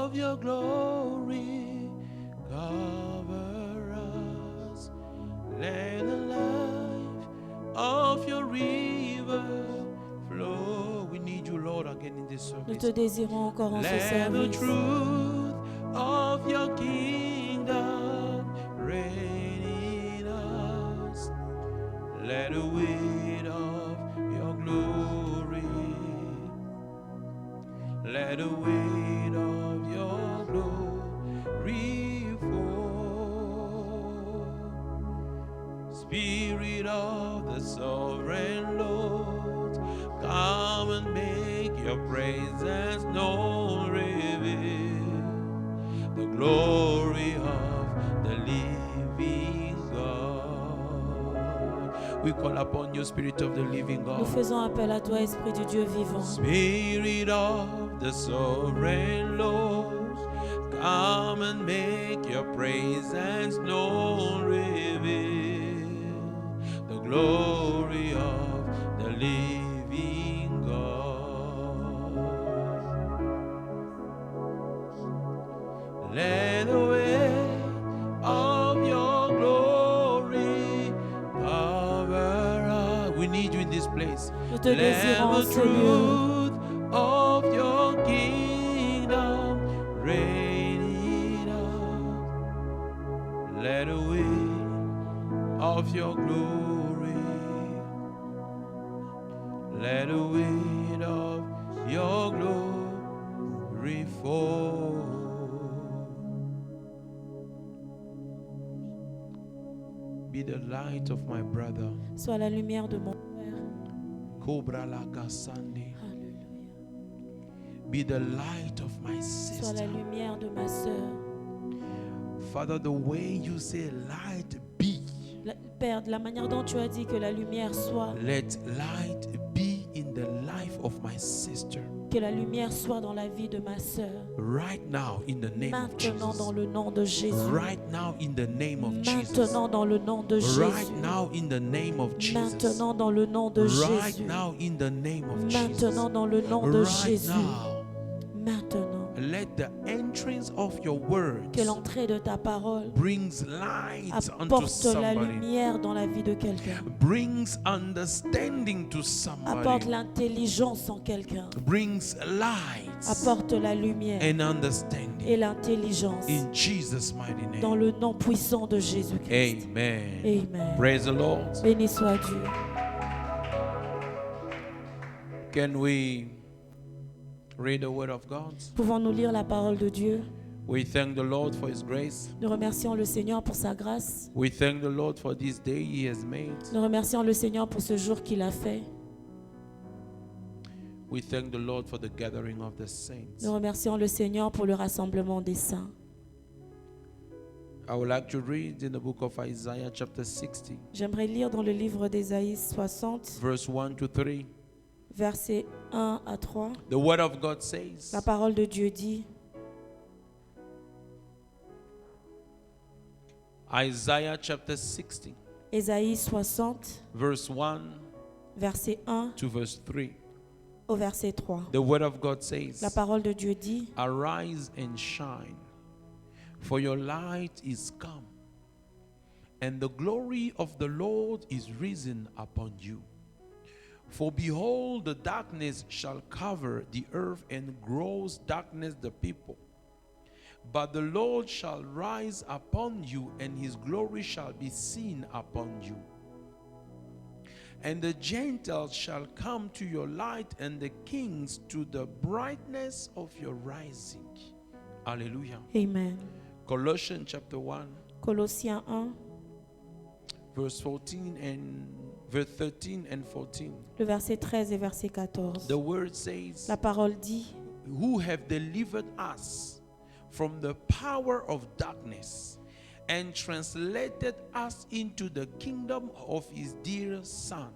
of your glory cover us. Let the life of your river flow. We need you, Lord, again in this Nous te service. désirons encore en ce Let the service. truth of your kingdom reign in us. Let the weight of your glory, let the weight of your glory fall. Spirit of the sovereign Lord, come and make your presence known. Reveal the glory of the living God. We call upon you, Spirit of the living Nous God. faisons appel à toi, Esprit du Dieu vivant. Spirit of the sovereign Lord, come and make your presence known. Reveal the glory of the living God. Let the way of your glory cover us. We need you in this place. Nous te Let désirons en the ce lieu. truth of your kingdom reign in us. Let the weight of your glory, let the weight of your glory fall. Be the light of my brother. Sois la lumière de mon frère. Cobra la Kasande. Alléluia. Be the light of my Sois la sister. lumière de ma sœur. Father, the way you say light be, Père, de la manière dont tu as dit que la lumière soit, let light be in the life of my sister. que la lumière soit dans la vie de ma sœur. Right now, in the name of Maintenant Jesus. dans le nom de Jésus. Right now, in the name of Jesus. Maintenant dans le nom de Jésus. Right now, in the name of Jesus. Maintenant dans le nom de Right Jésus. now, in the name of Jesus. Maintenant dans le nom de Right Jésus. now, Maintenant. let the entrance of your words Que l'entrée de ta parole brings light unto apporte la somebody, lumière dans la vie de quelqu'un. brings understanding to Apporte somebody, l'intelligence en quelqu'un. brings light Apporte la lumière and et understanding. l'intelligence In Jesus' mighty dans name. le nom puissant de Jésus-Christ. Amen. Amen. Praise the Lord. Béni soit Dieu. Can we read the word of God? Pouvons-nous lire la parole de Dieu? We thank the Lord for his grace. Nous remercions le Seigneur pour sa grâce. We thank the Lord for this day he has made. Nous remercions le Seigneur pour ce jour qu'il a fait. We thank the Lord for the gathering of the saints. Nous remercions le Seigneur pour le rassemblement des saints. I would like to read in the book of Isaiah chapter 60, J'aimerais lire dans le livre d'Ésaïe 60, verse 1 to 3. versets 1 à 3. The word of God says, La parole de Dieu dit, Isaiah chapter 60, Ésaïe 60, verse 1 verset 1 to verse 3. au verset 3. The word of God says, La parole de Dieu dit, Arise and shine, for your light is come, and the glory of the Lord is risen upon you. For behold, the darkness shall cover the earth, and gross darkness the people. But the Lord shall rise upon you, and his glory shall be seen upon you. And the Gentiles shall come to your light, and the kings to the brightness of your rising. Hallelujah. Amen. Colossians chapter 1, Colossiens 1, verse 14 and verse 13 and 14. le verset 13 et verset 14. The word says, La parole dit, who have delivered us from the power of darkness and translated us into the kingdom of his dear Son,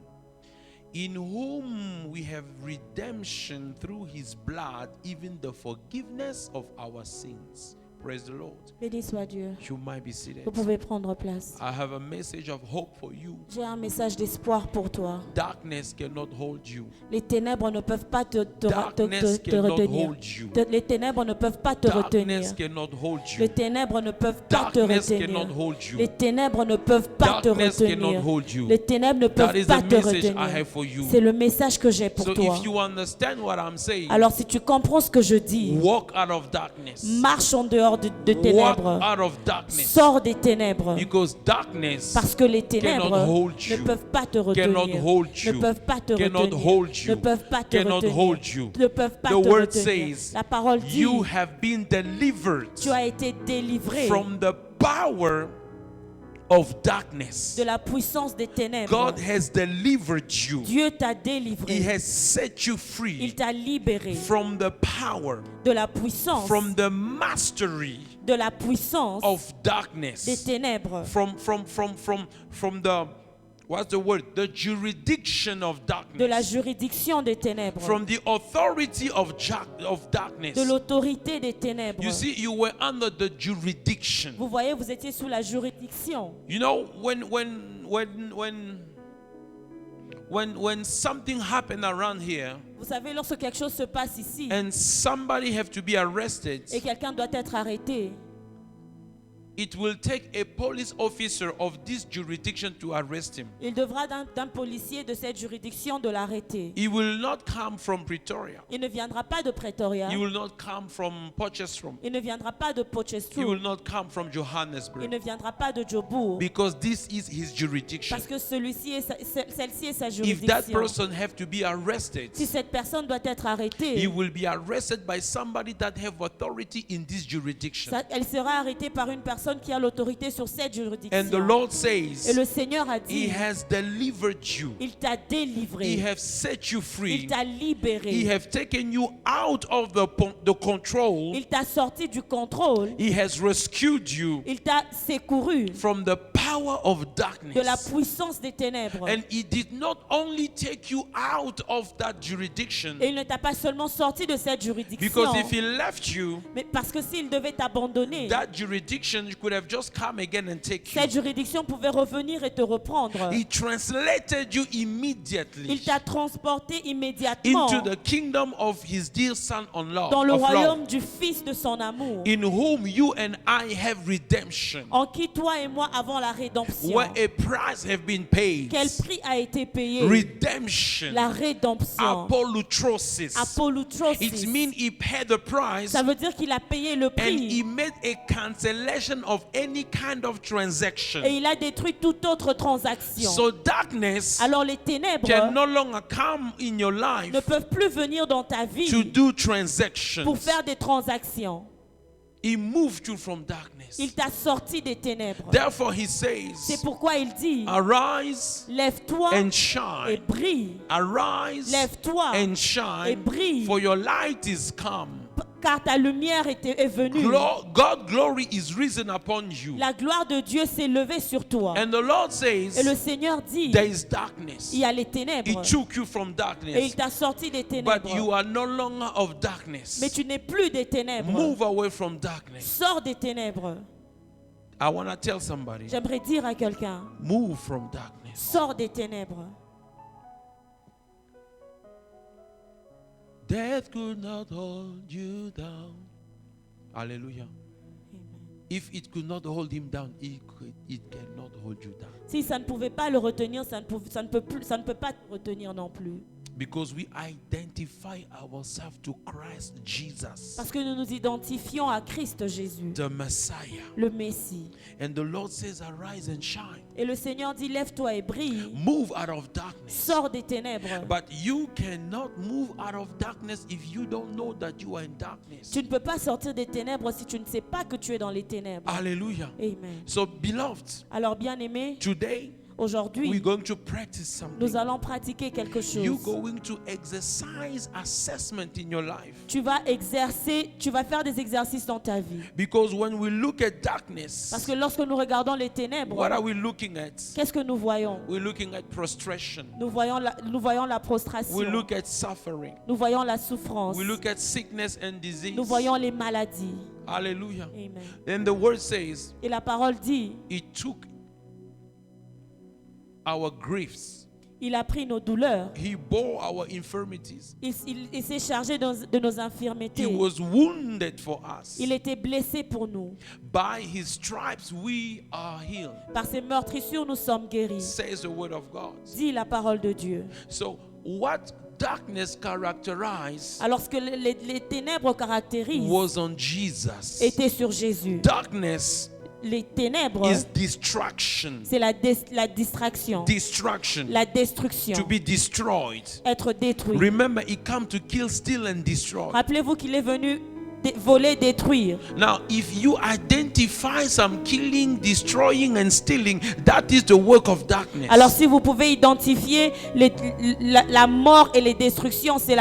in whom we have redemption through his blood, even the forgiveness of our sins. Praise the Lord. Béni soit Dieu. You might be seated. Vous pouvez prendre place. I have a message of hope for you. J'ai un message d'espoir pour toi. Darkness cannot hold you. Les ténèbres ne peuvent pas te Darkness te cannot retenir. hold you. Les ténèbres ne peuvent pas te retenir. Darkness cannot hold Les you. ténèbres ne peuvent pas te Darkness retenir. cannot hold you. Les ténèbres ne peuvent pas te Darkness cannot retenir. hold you. Les ténèbres ne That peuvent is pas the te message I retenir. have for you. C'est le message que j'ai pour So toi. if you understand what I'm saying, Alors si tu comprends ce que je dis, walk out of darkness. marche en dehors de Walk ténèbres. out of darkness. Sors des ténèbres. Because darkness Parce que les ténèbres cannot hold ne you. peuvent pas te Cannot retenir. hold Ne you. peuvent pas te Cannot retenir. hold you. Ne peuvent pas te Cannot retenir. hold you. Ne peuvent pas The te word retenir. says, La parole dit, you have been delivered tu as été délivré from the power of darkness. de la puissance des ténèbres. God has delivered you. Dieu t'a He délivré. has set you Il free t'a libéré from the power, de la puissance, from the mastery de la puissance of des darkness, ténèbres, from the, what's the word? The jurisdiction of de la darkness, juridiction des ténèbres, from the authority of de darkness. l'autorité des ténèbres. You see, you were under the jurisdiction. Vous voyez, vous étiez sous la juridiction. You know, when something happened around here Vous savez, lorsque quelque chose se passe ici and somebody have to be arrested, et quelqu'un doit être arrêté, it will take a police officer of this jurisdiction to arrest him. il devra d'un policier de cette juridiction de l'arrêter. He will not come from Pretoria. Il ne viendra pas de Pretoria. He will not come from Potchefstroom. Il ne viendra pas de He Potchefstroom. will not come from Il Johannesburg. ne viendra pas de Joburg. Because this is his jurisdiction. Parce que celle-ci est sa If that juridiction. person have to be arrested, Si cette personne doit être he arrêtée, will be arrested by somebody that have authority in this jurisdiction. elle sera arrêtée par une personne qui a l'autorité sur cette And the juridiction. Lord Et says, le Seigneur a He dit, has delivered you. il t'a He délivré, has set you il free. t'a He libéré, has taken you out of the control. il t'a sorti du contrôle, He has rescued you il t'a secouru from the power of de la darkness. puissance des ténèbres. And He did not only take you out of that jurisdiction, Et il ne t'a pas seulement sorti de cette juridiction, because if He left you, mais parce que s'il devait t'abandonner, that jurisdiction could have just come again and take you. cette juridiction pouvait revenir et te reprendre. He translated you immediately Il t'a transporté immédiatement into the kingdom of His dear Son on love, dans le of love, royaume du Fils de son amour, in whom you and I have redemption, en qui toi et moi avons la rédemption. where a price have been paid. Quel prix a été payé? Redemption, La rédemption. apolutrosis. It Apolutrosis. means He paid the price Ça veut dire qu'il a payé le and He prix made a cancellation of any kind of transaction. et il a détruit toute autre transaction. So darkness Alors les ténèbres can no longer come in your life ne peuvent plus venir dans ta to vie do pour transactions. faire des transactions. He moved you from darkness. Il t'a sorti des ténèbres. Therefore He C'est says, pourquoi il dit, arise lève-toi and et shine. brille. Arise Lève-toi and et shine, brille, for your light is come. car ta lumière est venue. God glory is risen upon you. La gloire de Dieu s'est levée sur toi. And the Lord Et le says, Seigneur dit, there is darkness. il y a les He ténèbres. took you from Et il darkness, t'a sorti des but ténèbres. you are no longer of darkness. Mais tu n'es plus des ténèbres. Move away from darkness. Sors des ténèbres. I want to tell somebody, J'aimerais dire à quelqu'un, move from darkness. sors des ténèbres. Death could not hold you down. Hallelujah. If it could not hold him down, it cannot hold you down. Si ça ne pouvait pas le retenir, ça ne peut pas te retenir non plus. Because we identify ourselves to Christ Jesus, Parce que nous nous identifions à Christ Jésus, the Messiah. le Messie. And the Lord says, arise and shine. Et le Seigneur dit, lève-toi et brille. Move out of darkness. Sors des ténèbres. But you cannot move out of darkness if you don't know that you are in darkness. Tu ne peux pas sortir des ténèbres si tu ne sais pas que tu es dans les ténèbres. Hallelujah. Amen. So, beloved, Alors, bien-aimés, today Aujourd'hui, we're going to practice something. nous allons pratiquer quelque You're chose. going to exercise assessment in your life. Tu vas faire des exercices dans ta vie. Because when we look at darkness, Parce que lorsque nous regardons les ténèbres, what are we looking at? qu'est-ce que nous voyons? We're looking at prostration. Nous voyons la prostration. We look at suffering. Nous voyons la souffrance. We look at sickness and disease. Nous voyons les maladies. Hallelujah. Amen. Then the word says, Et la parole dit, He took our griefs. il a pris nos douleurs. He bore our infirmities. Il s'est chargé de nos He infirmités. was wounded for us. Il était blessé pour nous. By His stripes we are healed, Par ses meurtrissures, nous sommes guéris. says the word of God. Dit la parole de Dieu. So what darkness characterized Alors ce que les ténèbres caractérisent was on Jesus. était sur Jésus. Darkness Les ténèbres, is distraction. c'est la distraction, Destruction. la destruction, To be destroyed. être détruit. Remember, He came to kill, steal, and destroy. Rappelez-vous qu'il est venu voler, détruire. Now, if you identify some killing, destroying, and stealing, that is the work of darkness. Alors si vous pouvez identifier la mort et les destructions, c'est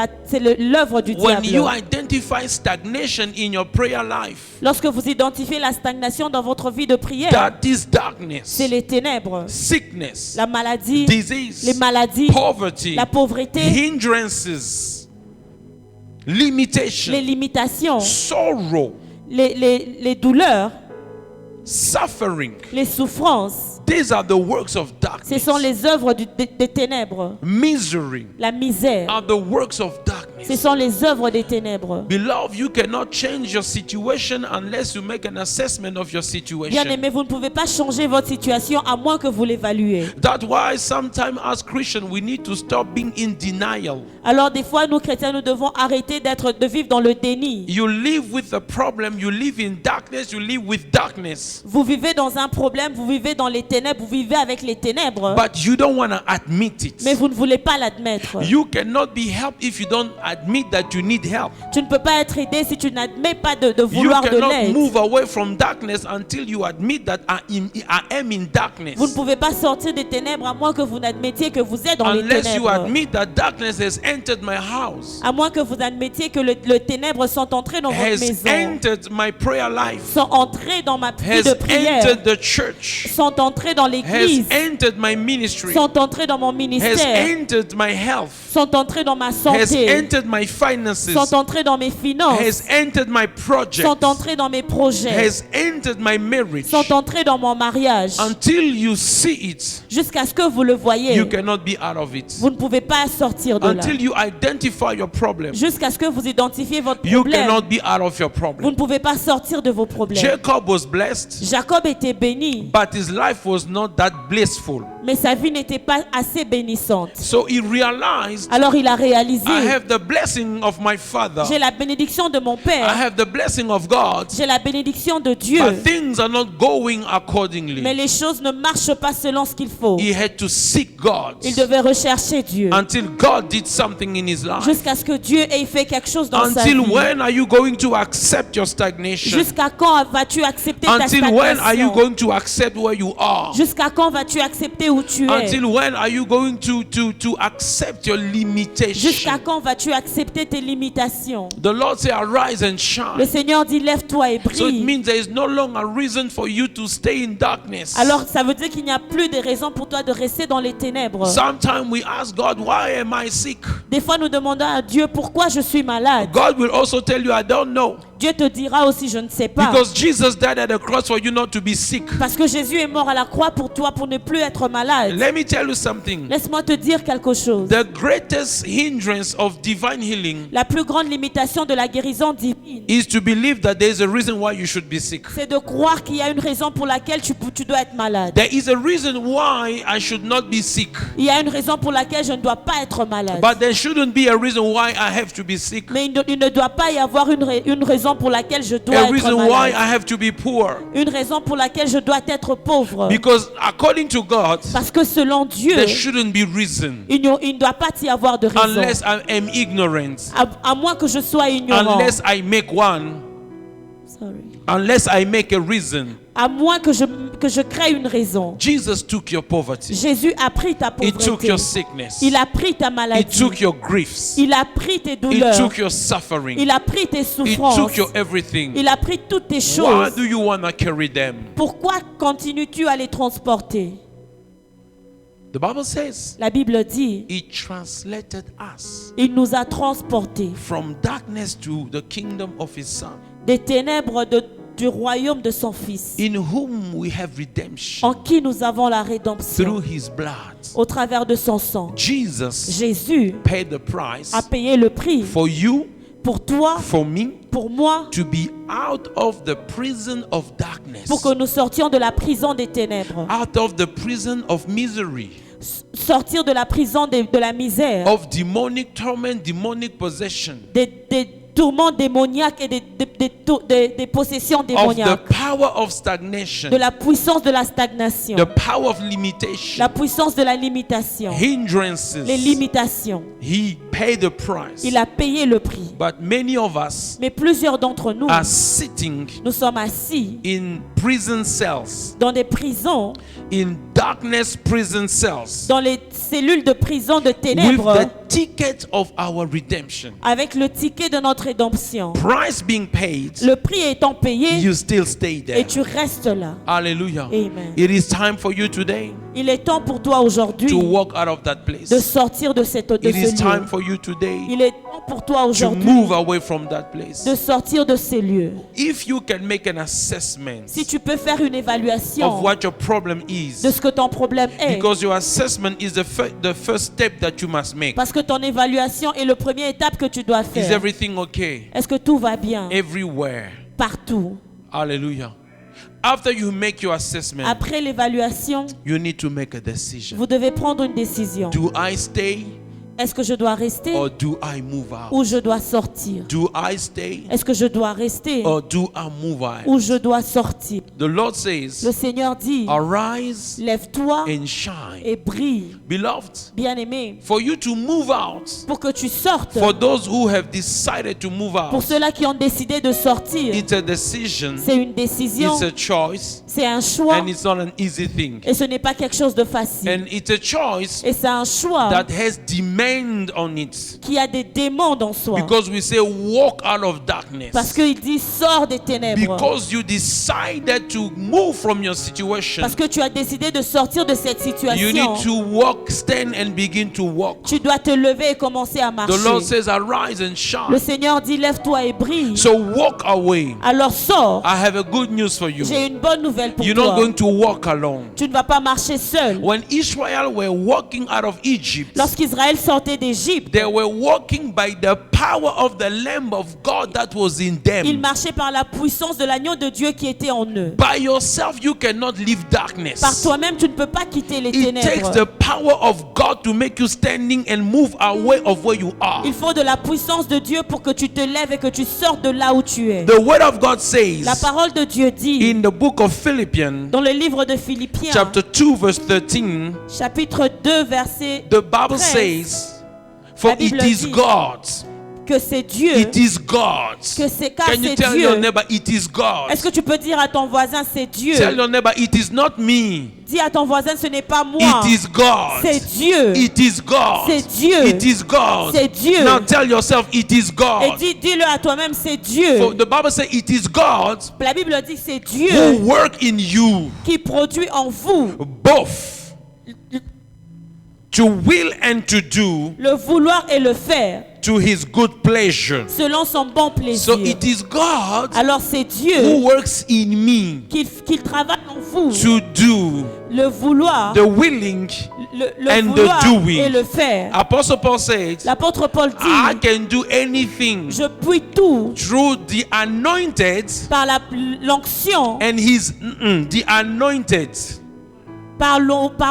l'œuvre du When you diable. identify stagnation in your prayer life, Lorsque vous identifiez la stagnation dans votre vie de prière, that is darkness. c'est les ténèbres, Sickness, la maladie, disease, les maladies, poverty, la pauvreté, hindrances, limitation, les limitations, sorrow, les douleurs, suffering. les souffrances. These are the works of Ce darkness. sont les œuvres des ténèbres. Misery La misère. are the works of Ce darkness. sont les œuvres des ténèbres. Beloved, you cannot change your situation unless you make an assessment of your Bien situation. aimé, vous ne pouvez pas changer votre situation à moins que vous l'évaluez. That's why sometimes as Christians we need to stop being in denial. Alors des fois, nous chrétiens, nous devons arrêter de vivre dans le déni. You live with a problem, you live in darkness, you live with darkness. Vous vivez dans un problème, vous vivez dans les ténèbres, vous vivez avec les ténèbres, But you don't want to admit it. mais vous ne voulez pas l'admettre. You cannot be helped if you don't admit that you need help. Tu ne peux pas être aidé si tu n'admets pas de You vouloir de cannot l'aide. move away from darkness until you admit that I am in darkness. Vous ne pouvez pas sortir des ténèbres à moins que vous n'admettiez que vous êtes dans les Unless you ténèbres. admit that darkness has entered my house, À moins que vous admettiez que le ténèbres sont entrés dans votre has maison, entered my prayer life, sont entrés dans ma vie has de prière, entered the church, sont entrés dans has l'église, entered my ministry, sont entrés dans mon has ministère, entered my health, sont entrés dans ma has santé, entered my finances, sont entrés dans mes finances, has entered my project, sont entrés dans mes projets, has entered my marriage. sont entrés dans mon mariage. Until you see it, Jusqu'à ce que vous le voyez, you cannot be out of it. vous ne pouvez pas sortir de là. Until you identify your problem, Jusqu'à ce que vous identifiez votre you problème, cannot be out of your vous problem. ne pouvez pas sortir de vos problèmes. Jacob was blessed, Jacob était béni, but his life was not that blissful. mais sa vie n'était pas assez bénissante. So he realized, Alors il a réalisé, I have the blessing of my father, j'ai la bénédiction de mon I Père, have the blessing of God, j'ai la bénédiction de Dieu, but things are not going mais accordingly. les choses ne marchent pas selon ce qu'il faut. He had to seek God Il devait rechercher Dieu until God did something in his life. jusqu'à ce que Dieu ait fait quelque chose dans sa Until vie. when are you going to accept your stagnation? Jusqu'à quand vas-tu accepter ta Until when are you stagnation? going to accept where you are? Jusqu'à quand vas-tu accepter où tu es? Until when are you going to accept your Jusqu'à limitation? quand vas-tu accepter tes limitations? The Lord say, arise and Le shine. Seigneur dit lève-toi et So it brille. means there is no longer reason for you to stay in darkness. Alors ça veut dire qu'il n'y a plus de raison pour toi de rester dans les ténèbres. Sometimes we ask God, why am I sick? Des fois nous demandons à Dieu pourquoi je suis malade. God will also tell you, I don't know. Dieu te dira aussi je ne sais pas. Because Jesus died at the cross for you not to be sick. Parce que Jésus est mort à la croix pour toi pour ne plus être malade. Let me tell you something. Laisse-moi te dire quelque chose. The greatest hindrance of divine healing La plus grande limitation de la guérison divine, is to believe that there is a reason why you should be sick. c'est de croire qu'il y a une raison pour laquelle tu dois être malade. There is a reason why I should not be sick. Il y a une raison pour laquelle je ne dois pas être malade. But there shouldn't be a reason why I have to be sick. Mais il ne doit pas y avoir une raison pour laquelle je dois A être reason why malade. I have to be poor. Une raison pour laquelle je dois être pauvre. Because according to God, Parce que selon Dieu, there shouldn't be reason il ne doit pas y avoir de raison. unless I am ignorant, À moins que je sois ignorant. unless I make one. unless I make a reason. À moins que je crée une raison. Jesus took your poverty. Jésus a pris ta He took pauvreté. your sickness. Il a pris ta He maladie. took your griefs. Il a pris tes He douleurs. took your suffering. Il a pris tes He souffrances. took your everything. Il a pris toutes tes Why choses. do you want to carry them? Pourquoi continues-tu à les transporter? The Bible says La Bible dit, He translated us il nous a transportés from darkness to the kingdom of His Son, des ténèbres du royaume de son Fils, in whom we have redemption en qui nous avons la through rédemption His blood. au travers de son sang. Jesus Jésus paid the price a payé le prix for you, pour toi, for me, pour moi, to be out of the prison of darkness, pour que nous sortions de la prison des ténèbres, out of the prison of misery, sortir de la prison de la misère, of demonic torment, demonic possession, des tourments démoniaques et des possessions of the démoniaques, power of stagnation, de la puissance de la stagnation, the power of limitation, la puissance de la limitation, hindrances. les limitations. He paid the price. Il a payé le prix. But many of us Mais plusieurs d'entre nous, are sitting nous sommes assis in prison cells, dans des prisons, in darkness prison cells, dans les cellules de prison de with ténèbres, the ticket of our redemption. avec le ticket de notre rédemption. Price being paid, Le prix étant payé, you still stay et there. tu restes là. Hallelujah. Amen. It is time for you today Il est temps pour toi aujourd'hui to walk out of that place. de sortir de It is ce time lieu. for you today Il est temps pour toi to aujourd'hui move away from that place. de sortir de ces lieux. If you can make an assessment Si tu peux faire une of évaluation what your problem de is, ce que ton problème est, because your assessment is the first step that you must make. parce que ton évaluation est la première étape que tu dois Is faire. everything okay? Est-ce que tout va bien Everywhere. partout? Hallelujah. After you make your assessment, Après l'évaluation, you need to make a decision. vous devez prendre une décision. Do I stay Est-ce que je dois rester or do I move out? ou je dois sortir? Do I stay Est-ce que je dois rester or do I move out? ou je dois sortir? The Lord Le says, Seigneur dit, arise lève-toi and shine. et brille, Beloved, bien-aimé, for you to move out, pour que tu sortes. for those who have decided to move Pour out, ceux-là qui ont décidé de sortir, it's a decision, c'est une décision, it's a choice, c'est un choix and it's not an easy thing. et ce n'est pas quelque chose de facile. And it's a choice Et c'est un choix that has demand on it. qui a des demandes en soi. Because we say walk out of darkness. Parce qu'il dit sors des ténèbres. Because you decided to move from your situation. Parce que tu as décidé de sortir de cette You situation. need to walk, stand and begin to walk. Tu dois te lever et commencer à marcher. The Lord says arise and Le shine. Seigneur dit lève-toi et brille. So walk away. Alors sors. I have a good news for you. J'ai une bonne nouvelle pour You're toi. not going to walk alone. Tu ne vas pas marcher seul. When Israel were walking out of Egypt, Lorsqu'Israël sortait d'Égypte, they were walking by the power of the Lamb of God that was in ils them. marchaient par la puissance de l'agneau de Dieu qui était en eux. By yourself, you cannot leave Par darkness. toi-même, tu ne peux pas quitter les It takes ténèbres. the power of God to make you standing and move away of where you are. Il faut de la puissance de Dieu pour que tu te lèves et que tu sortes de là où tu es. The word of God La says parole de Dieu dit in the book of Philippians, dans le livre de Philippiens, chapter 2, verse 13, chapitre 2, verset the Bible 13, says, For La Bible it is dit God. que c'est Dieu. It is God. Que c'est car Can you c'est tell Dieu. your neighbor, it is God? Est-ce que tu peux dire à ton voisin c'est Dieu? Tell your neighbor, it is not me. Dis à ton voisin ce n'est pas moi. It is God. C'est Dieu. It is God. C'est Dieu. It is God. C'est Dieu. Now tell yourself, it is Et God. dis-le à toi-même c'est Dieu. For the Bible says it is God La Bible dit c'est who Dieu work in you qui produit en vous both to will and to do le vouloir et le faire to his good pleasure. selon son bon plaisir. So it is God Alors c'est who Dieu works in me qu'il travaille en vous to do le vouloir, the willing. le and the vouloir doing. et le faire. Apostle Paul said, L'apôtre Paul I dit can do anything je puis tout through the anointed par l'onction, and his the anointed par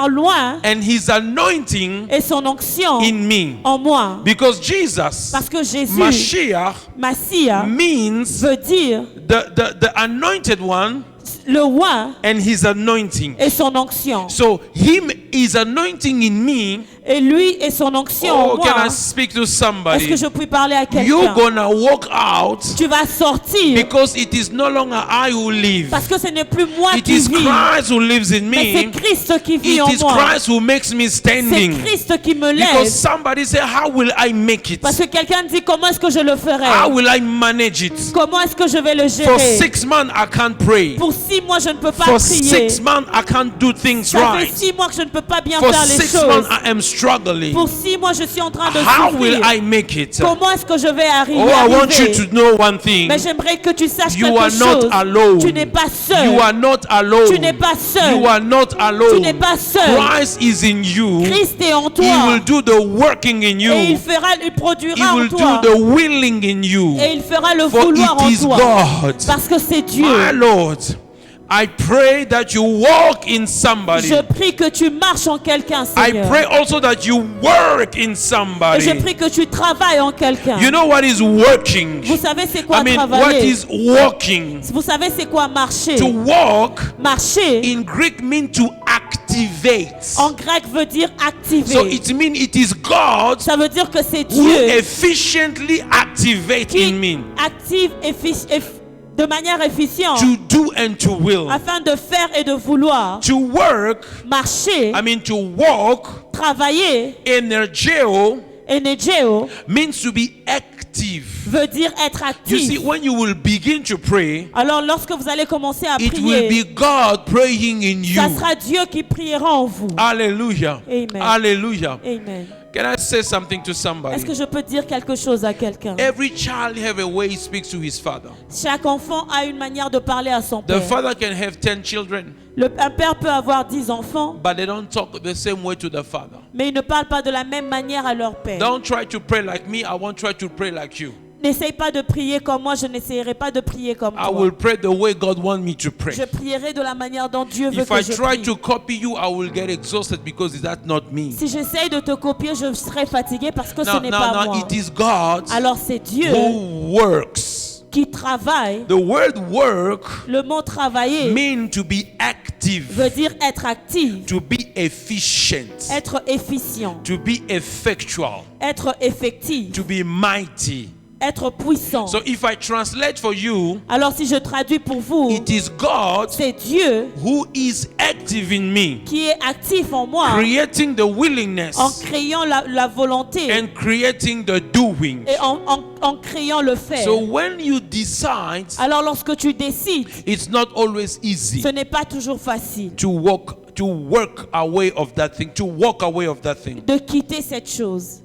loin and his anointing et son onction in me. en moi. Because Jesus, Parce que Jésus, Mashiach, Massia, means veut dire the anointed one le oint and his anointing. et son onction. So him, his anointing in me Et lui et son onction en Oh, moi. can I speak to Est-ce somebody? que je puis parler à You're quelqu'un? gonna walk out Tu vas sortir because it is no longer I who live. parce que ce n'est plus moi It qui is vis, Christ who lives in mais c'est me. Christ qui vit It en is moi. Christ who makes me C'est standing. Christ qui me lève. Because somebody say, how will I make it? Parce que quelqu'un dit comment est-ce que je le How ferai? will I manage it? Comment est-ce que je vais le For gérer? 6 months I can't pray. Pour 6 mois, je ne peux pas For prier. 6 months I can't do things Ça fait right. 6 mois que je ne peux pas bien For faire les 6 choses. months I am struggling. Pour 6 mois, je suis en train de How will souffrir. I make it? Comment est-ce que je vais arriver? Oh, I want you arriver? to know one thing. Mais j'aimerais que tu saches You quelque are not chose. alone. Tu n'es pas seul. You are not alone. Tu n'es pas seul. You are not Tu alone. n'es pas seul. Christ is in you. Christ est en toi. He will do the working in you. Et il He produira will en toi. do the willing in you. Et il fera le For vouloir it en is toi. God. Parce que c'est Dieu. My Lord, I pray that you walk in somebody. Je prie que tu marches en quelqu'un, I Seigneur. pray also that you work in Et je somebody. prie que tu travailles en quelqu'un. You know what is working? Vous savez c'est quoi I mean, what travailler? is walking? Vous savez c'est quoi marcher? To walk Marcher in Greek means to activate. en grec veut dire activer. So it means it is God Ça veut dire que c'est who Dieu efficiently activate qui in me active de manière efficiente to do and to will. afin de faire et de vouloir. To work, Marcher, I mean to walk, travailler, energeo, energeo, means to be active. veut dire être You see, actif. when you will begin to pray, Alors lorsque vous allez commencer à it will prier, be God praying in you. ça sera Dieu qui priera en vous. Hallelujah. Amen. Hallelujah. Amen. Can I say something to Est-ce somebody? que je peux dire quelque chose à quelqu'un? Every child have a way he speaks to his father. Chaque enfant a une manière de parler à son The père. father can have 10 children, Un père peut avoir 10 enfants, but they don't talk the same way to the father. mais ils ne parlent pas de la même manière à leur père. Don't try to pray like me. I won't try to pray like you. N'essaye pas de prier comme moi, je n'essayerai pas de prier comme I toi. will pray the way God wants me to pray. Je prierai de la manière dont Dieu veut If que I je try prie. to copy you, I will get exhausted because that's not me. Si j'essaye de te copier, je serai fatigué parce que ce Now, n'est pas now, moi. it is God Alors c'est Dieu who works. qui travaille. The word work Le mot travailler means to be active, veut dire être actif, to be efficient, être efficient, to be effectual, être effectif, to be mighty. être puissant. So if I translate for you, Alors si je traduis pour vous, it is God c'est Dieu who is active in me, qui est actif en moi creating the en willingness créant la volonté and creating the doing. et en créant le faire. So when you decide, Alors lorsque tu décides, it's not always easy ce n'est pas toujours facile to work away of that thing, to walk away of that thing. de quitter cette chose,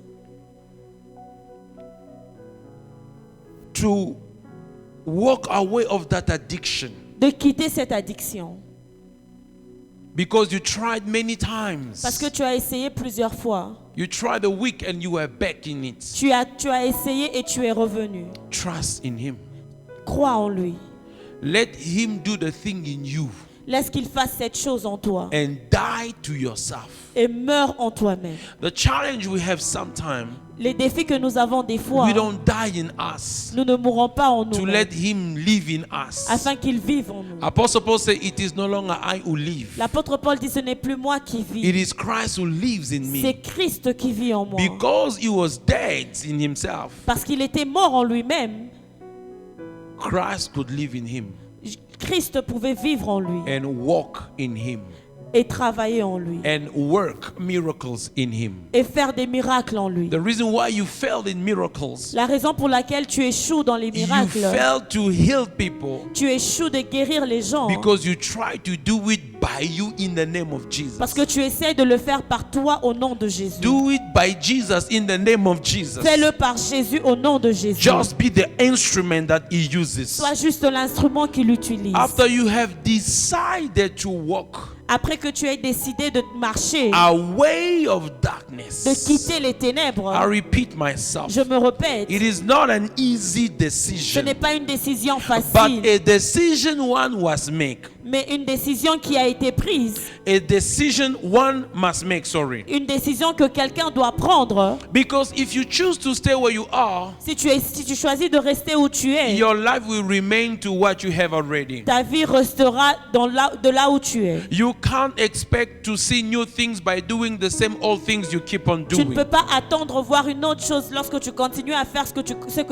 To walk away of that addiction. de quitter cette addiction. Because you tried many Parce que times. tu as essayé plusieurs fois. You tried a week and you were back in it. Tu as essayé et tu es revenu. Trust in Him. Crois en lui. Let Him do the thing in you Laisse qu'il fasse cette chose en toi and die to yourself. et meurs en toi-même. The challenge we have sometimes, Les défis que nous avons des fois, we don't die in us nous ne mourrons pas en to nous let Him live in us. afin qu'il vive en nous. Apostle Paul said, it is no longer I who live. L'apôtre Paul dit ce n'est plus moi qui It vis, is Christ who lives in me. c'est Christ qui vit en moi. Because He was dead in Himself, Parce qu'il était mort en lui-même, Christ could live in Him Christ pouvait vivre en lui and walk in Him et travailler en lui and work miracles in Him. et faire des miracles en lui. The reason why you failed in miracles, La raison pour laquelle tu échoues dans les you miracles, failed to heal people tu échoues de guérir les gens because you tried to do it by you in the name of Jesus. parce que tu essaies de le faire par toi au nom de Jésus. Do it by Jesus in the name of Jesus. Fais-le par Jésus au nom de Jésus. Just be the instrument that He uses. Sois juste l'instrument qu'il utilise. After you have decided to walk Après que tu aies décidé de marcher, away of de darkness, quitter les ténèbres, I repeat myself, je me répète, it is not an easy ce decision, n'est pas une décision but facile, a decision one was made. mais une décision qui a été prise. A decision one must make, sorry. Une décision que quelqu'un doit prendre. Because if you choose to stay where you are, Si tu choisis de rester où tu es, your life will remain to what you have already. ta vie restera de là où tu es. You can't expect to see new things by doing the same old things you keep on Tu ne doing. peux pas attendre voir une autre chose lorsque tu continues à faire ce que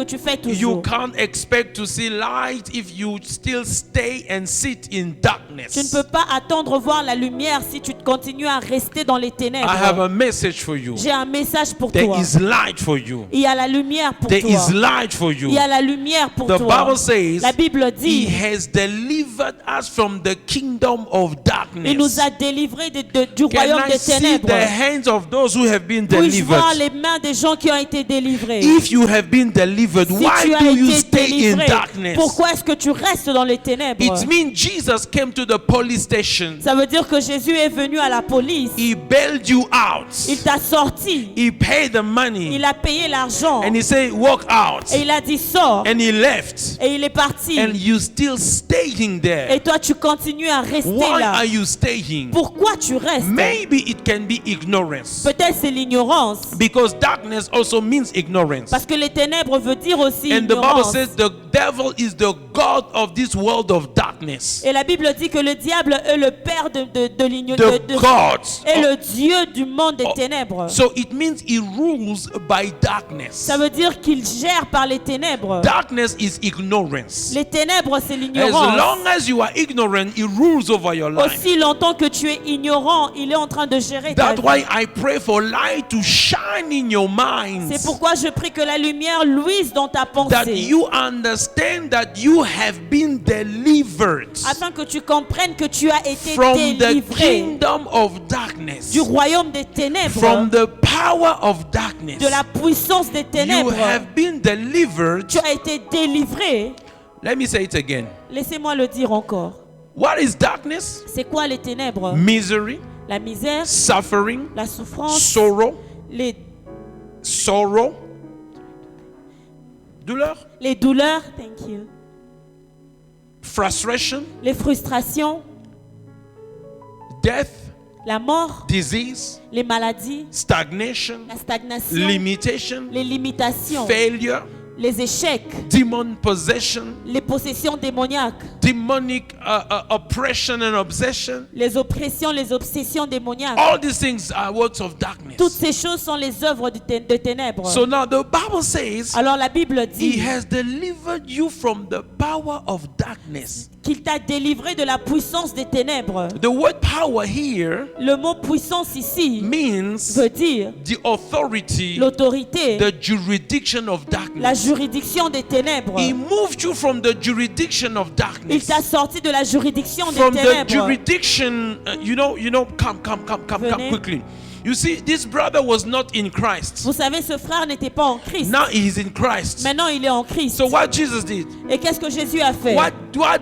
tu fais You toujours. can't expect to see light if you still stay and sit in darkness. Tu ne peux pas attendre voir la lumière si tu continues à rester dans les I have ténèbres. a message for you. J'ai un message pour There toi. is light for you. Il y a la lumière pour There toi. is light for you. Il y a la lumière pour The toi. Bible says La Bible He dit, has delivered us from the kingdom of il nous darkness. a délivrés du Can royaume I des see ténèbres. the hands of those who have been Puis-je voir delivered? les mains des gens qui ont été délivrés? If you have been delivered, Si why tu as do you été stay in délivré, darkness? pourquoi est-ce que tu restes dans les ténèbres? It means Jesus came to the police station. Ça veut dire que Jésus est venu à la police. He bailed you out. Il t'a sorti. He paid the money. Il a payé l'argent. And he said, walk out. Et il a dit sors. And he left. Et il est parti. And you still staying there. Et toi, tu continues à rester Why là. are you staying? Pourquoi tu restes? Maybe it can be ignorance. Peut-être c'est l'ignorance. Because darkness also means ignorance. Parce que les ténèbres veut dire aussi And the Bible ignorance. says the devil is the God of this world of darkness. Et la Bible dit que le diable est le père de The l'ignorance. God. Est le Dieu du monde des ténèbres. So it means he rules by darkness. Ça veut dire qu'il gère par les ténèbres. Darkness is ignorance. Les ténèbres, c'est As l'ignorance. long as you are ignorant, he rules over your life. Aussi longtemps que tu es ignorant, il est en train de gérer ta That's vie. why I pray for light to shine in your minds. C'est pourquoi je prie que la lumière luise dans ta That pensée. you understand that you have been delivered Afin que tu comprennes que tu as été from the délivré kingdom of darkness, du royaume des ténèbres, from the power of darkness. de la puissance des You ténèbres. have been delivered. Tu as été délivré. Let me say it again. Laissez-moi le dire encore. What is darkness? C'est quoi les ténèbres? Misery, La misère, suffering, la souffrance, sorrow, douleur, les douleurs, thank you, frustration, les frustrations, death, la mort, disease, les maladies, stagnation, la stagnation, limitation, les limitations, failure, les échecs, demon possession, les possessions démoniaques, demonic oppression and obsession. les oppressions, les obsessions démoniaques. All these things are works of Toutes darkness. ces choses sont les œuvres de ténèbres. So now the Bible says Alors la Bible He dit has delivered you from the power of darkness. qu'il t'a délivré de la puissance des ténèbres. The word power here Le mot puissance ici means veut dire the authority, l'autorité, the jurisdiction of la darkness. juridiction des ténèbres. He moved you from the jurisdiction of Il darkness. t'a sorti de la juridiction des From the ténèbres. jurisdiction, come Venez. quickly. You see, this brother was not in Christ. Vous savez, ce frère n'était pas en Christ. Now he is in Christ. Maintenant, il est en Christ. So what Jesus did, Et qu'est-ce que Jésus a fait? what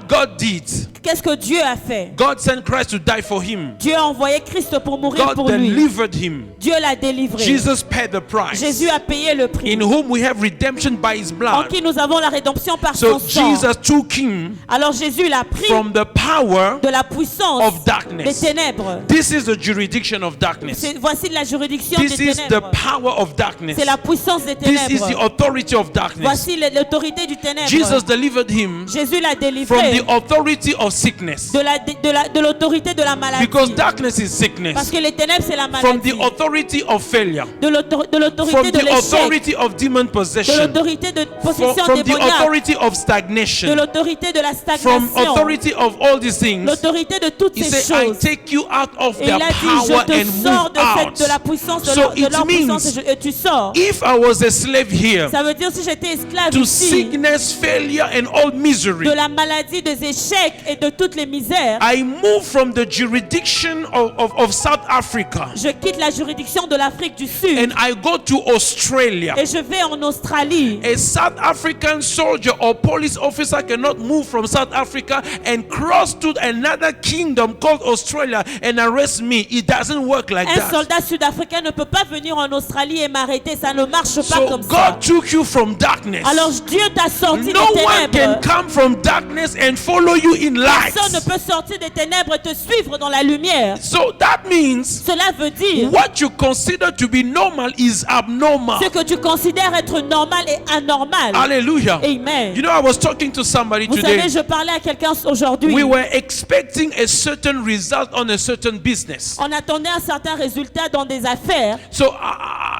God did, Qu'est-ce que Dieu a fait? God sent Christ to die for him. Dieu a envoyé Christ pour mourir God pour lui. delivered him. Dieu l'a délivré. Jesus paid the price. Jésus a payé le prix. In whom we have redemption by his En blood. qui nous avons la rédemption par So son sang. Jesus took him Alors Jésus l'a pris from the power de la puissance of des darkness. ténèbres. This is the jurisdiction of darkness. Voici la juridiction This des is the ténèbres. power of darkness. C'est la puissance des This is the ténèbres. authority of darkness. Voici l'autorité du ténèbre. Jesus delivered him Jésus l'a from délivré the authority of sickness. de l'autorité de la maladie. Because darkness is Parce sickness. que les ténèbres, c'est la From maladie. the authority of failure. De l'autorité From de the l'échec. authority of demon De possession. l'autorité de possession From the démoniaque. authority of De stagnation. l'autorité de la From stagnation. authority of all these things. L'autorité de toutes He ces said, I choses. take you out of Et their il a dit, power je and te sors move de la out. puissance, de So leur it puissance, means et tu sors. if I was a slave here Ça veut dire si j'étais esclave to ici, sickness, failure, and all misery, de la maladie, des échecs et de toutes les misères, I move from the jurisdiction of South Africa je quitte la juridiction de l'Afrique du Sud and I go to Australia. et je vais en Australie. A South African soldier or police officer cannot move from South Africa and cross to another kingdom called Australia and arrest me. It doesn't work like Un that. soldat sud-africain ne peut pas venir en Australie et m'arrêter, ça ne marche pas So comme ça. God took you from darkness. Alors Dieu t'a sorti No des one can ténèbres. come from darkness and follow you in Et light. Personne ne peut sortir des ténèbres et te suivre dans la lumière. So that means Cela veut dire what you consider to be normal is abnormal. ce que tu considères être normal et anormal. Hallelujah. Amen. You know, I was talking to somebody Vous today. savez, je parlais à quelqu'un aujourd'hui. We were expecting a certain result on a certain business. On attendait un certain résultat dans des affaires. So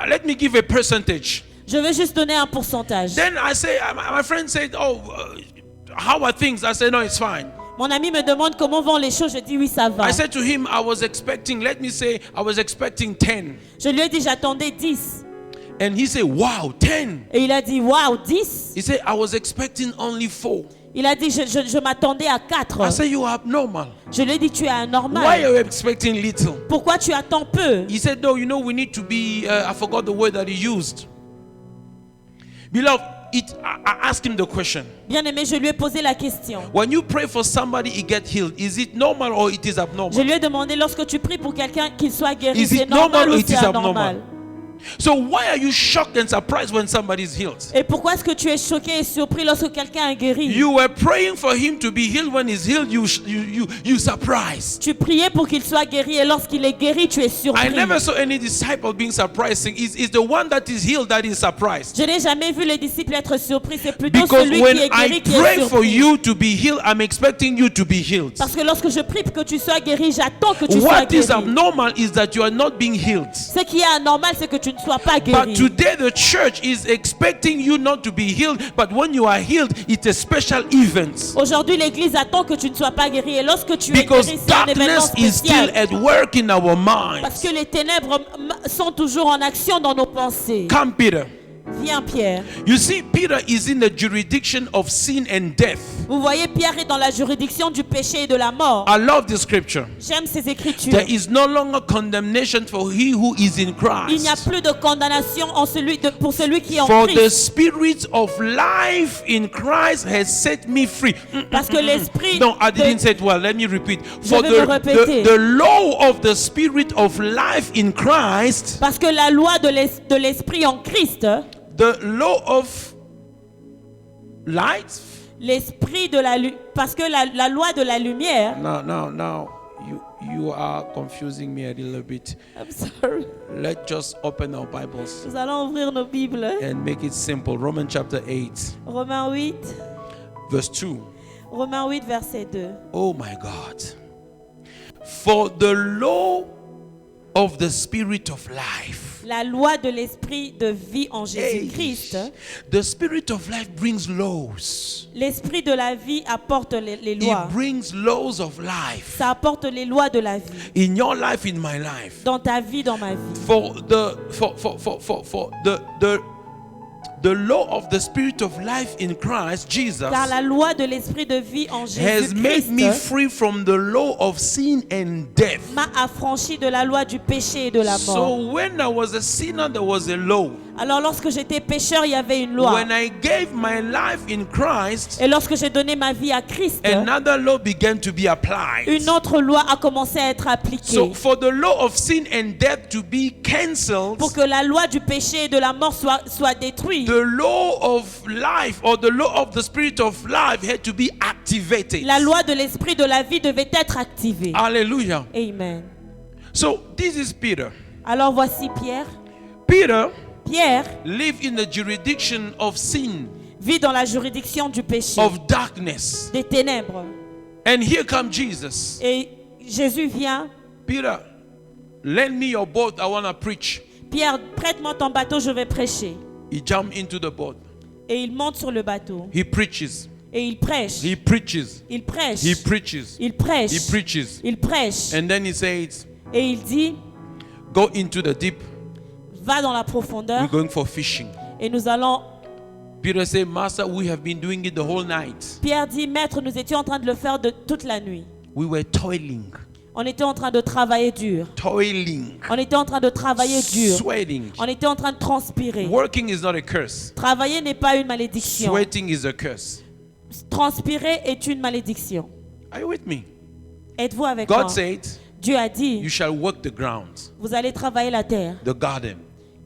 let me give a percentage. Je vais juste donner un pourcentage. Then I say, my friend said, "Oh, how are things?" I said, "No, it's fine." Mon ami me demande comment vont les choses. Je dis oui, ça va. I said to him, I was expecting 10. Je lui ai dit j'attendais 10. And he said, "Wow, 10." Et il a dit waouh, 10. He said, "I was expecting only 4." Il a dit je m'attendais à 4. I said, "You are abnormal. Je lui ai dit tu es Why anormal. are you expecting little?" Pourquoi tu attends peu? He said, "No, you know, we need to be," I forgot the word that he used. Beloved, I asked him the question. Bien aimé, je lui ai posé la question. When you pray for somebody, he get healed. Is it normal or it is Je abnormal? lui ai demandé lorsque tu pries pour quelqu'un qu'il soit guéri, Is c'est it normal normal or ou it c'est is anormal? abnormal? So why are you shocked and surprised when somebody is healed? Et pourquoi est-ce que tu es choqué et surpris lorsque quelqu'un est guéri? You were praying for him to be healed. When he's healed, you surprised. Tu priais pour qu'il soit guéri et lorsqu'il est guéri, tu es surpris. I never saw any disciple being surprised. Saying, It's the one that is healed that is surprised. Je n'ai jamais vu les disciples être surpris. C'est plutôt Because celui when qui est I guéri qui est pray for surpris. you to be healed, I'm expecting you to be healed. Parce que lorsque je prie pour que tu sois guéri, j'attends que tu sois What is guéri. abnormal is that you are not being healed. Ce qui est anormal, c'est que tu ne sois pas But guéri. today the church is expecting you not to be healed, but when you are healed, it's a special event. Aujourd'hui, l'église attend que tu ne sois pas guéri. Et lorsque tu es Because guéri, c'est un événement darkness is still spécial. at work in our Parce minds. que les ténèbres sont toujours en action dans nos pensées. Come, Peter. Viens, Pierre. You see, Peter is in the jurisdiction of sin and death. Vous voyez, Pierre est dans la juridiction du péché et de la mort. I love this scripture. J'aime ces écritures. There is no longer condemnation for he who is in Il n'y a Christ. plus de condamnation pour celui qui est en For the Christ. spirit of life in Christ has set me free. Parce que l'esprit No, I de- didn't say it well. Let me repeat. For vais me répéter. the law of the spirit of life in Christ, Parce que la loi de l'esprit en Christ, the law of light. l'esprit de la parce que la loi de la lumière. Now, you are confusing me a little bit. I'm sorry. Let's just open our Bibles Nous allons ouvrir nos Bibles. and make it simple. Romans chapter 8, Romains 8, verse 2. Romains 8, verset 2. Oh my God. For the law of the spirit of life. La loi de l'esprit de vie en Hey, Jésus-Christ. the spirit of life brings laws. L'esprit de la vie apporte les lois. It brings laws of life. Ça apporte les lois de la vie. In your life, in my life. Dans ta vie, dans ma vie. For the law of the spirit of life in Christ Jesus Car la loi de l'esprit de vie en has made me Jésus-Christ free from the law of sin and death. m'a affranchi de la loi du péché et de la mort. So when I was a sinner, there was a law. Alors lorsque j'étais pécheur, il y avait une loi. When I gave my life in Christ, Et lorsque j'ai donné ma vie à Christ, another law began to be applied. une autre loi a commencé à être appliquée. So for the law of sin and death to be cancelled, Pour que la loi du péché et de la mort soit détruite, the law of life or the law of the spirit of life had to be activated. la loi de l'esprit de la vie devait être activée. Hallelujah. Amen. So this is Peter. Alors voici Pierre. Peter Pierre lived in the jurisdiction of sin, vit dans la juridiction du péché, of darkness. des ténèbres. And here comes Jesus. Et Jésus vient. Peter, lend me your boat. I want to preach. Pierre, prête-moi ton bateau, je vais prêcher. He jumped into the boat. Et il monte sur le bateau. He preaches. Et il prêche. He preaches. Il prêche. He preaches. Il prêche. He preaches. Il prêche. And then he says, Et il dit, go into the deep. va dans la We're profondeur going for fishing. et nous allons... Peter said, Master, we have been doing it the whole night. Pierre dit, Maître, nous étions en train de le faire de toute la nuit. We were toiling. On était en train de travailler dur. Toiling. On était en train de travailler dur. Sweating. On était en train de transpirer. Working is not a curse. Travailler n'est pas une malédiction. Sweating is a curse. Transpirer est une malédiction. Are you with me? Êtes-vous avec moi? God said, Dieu a dit, you shall work the ground, vous allez travailler la terre, the garden.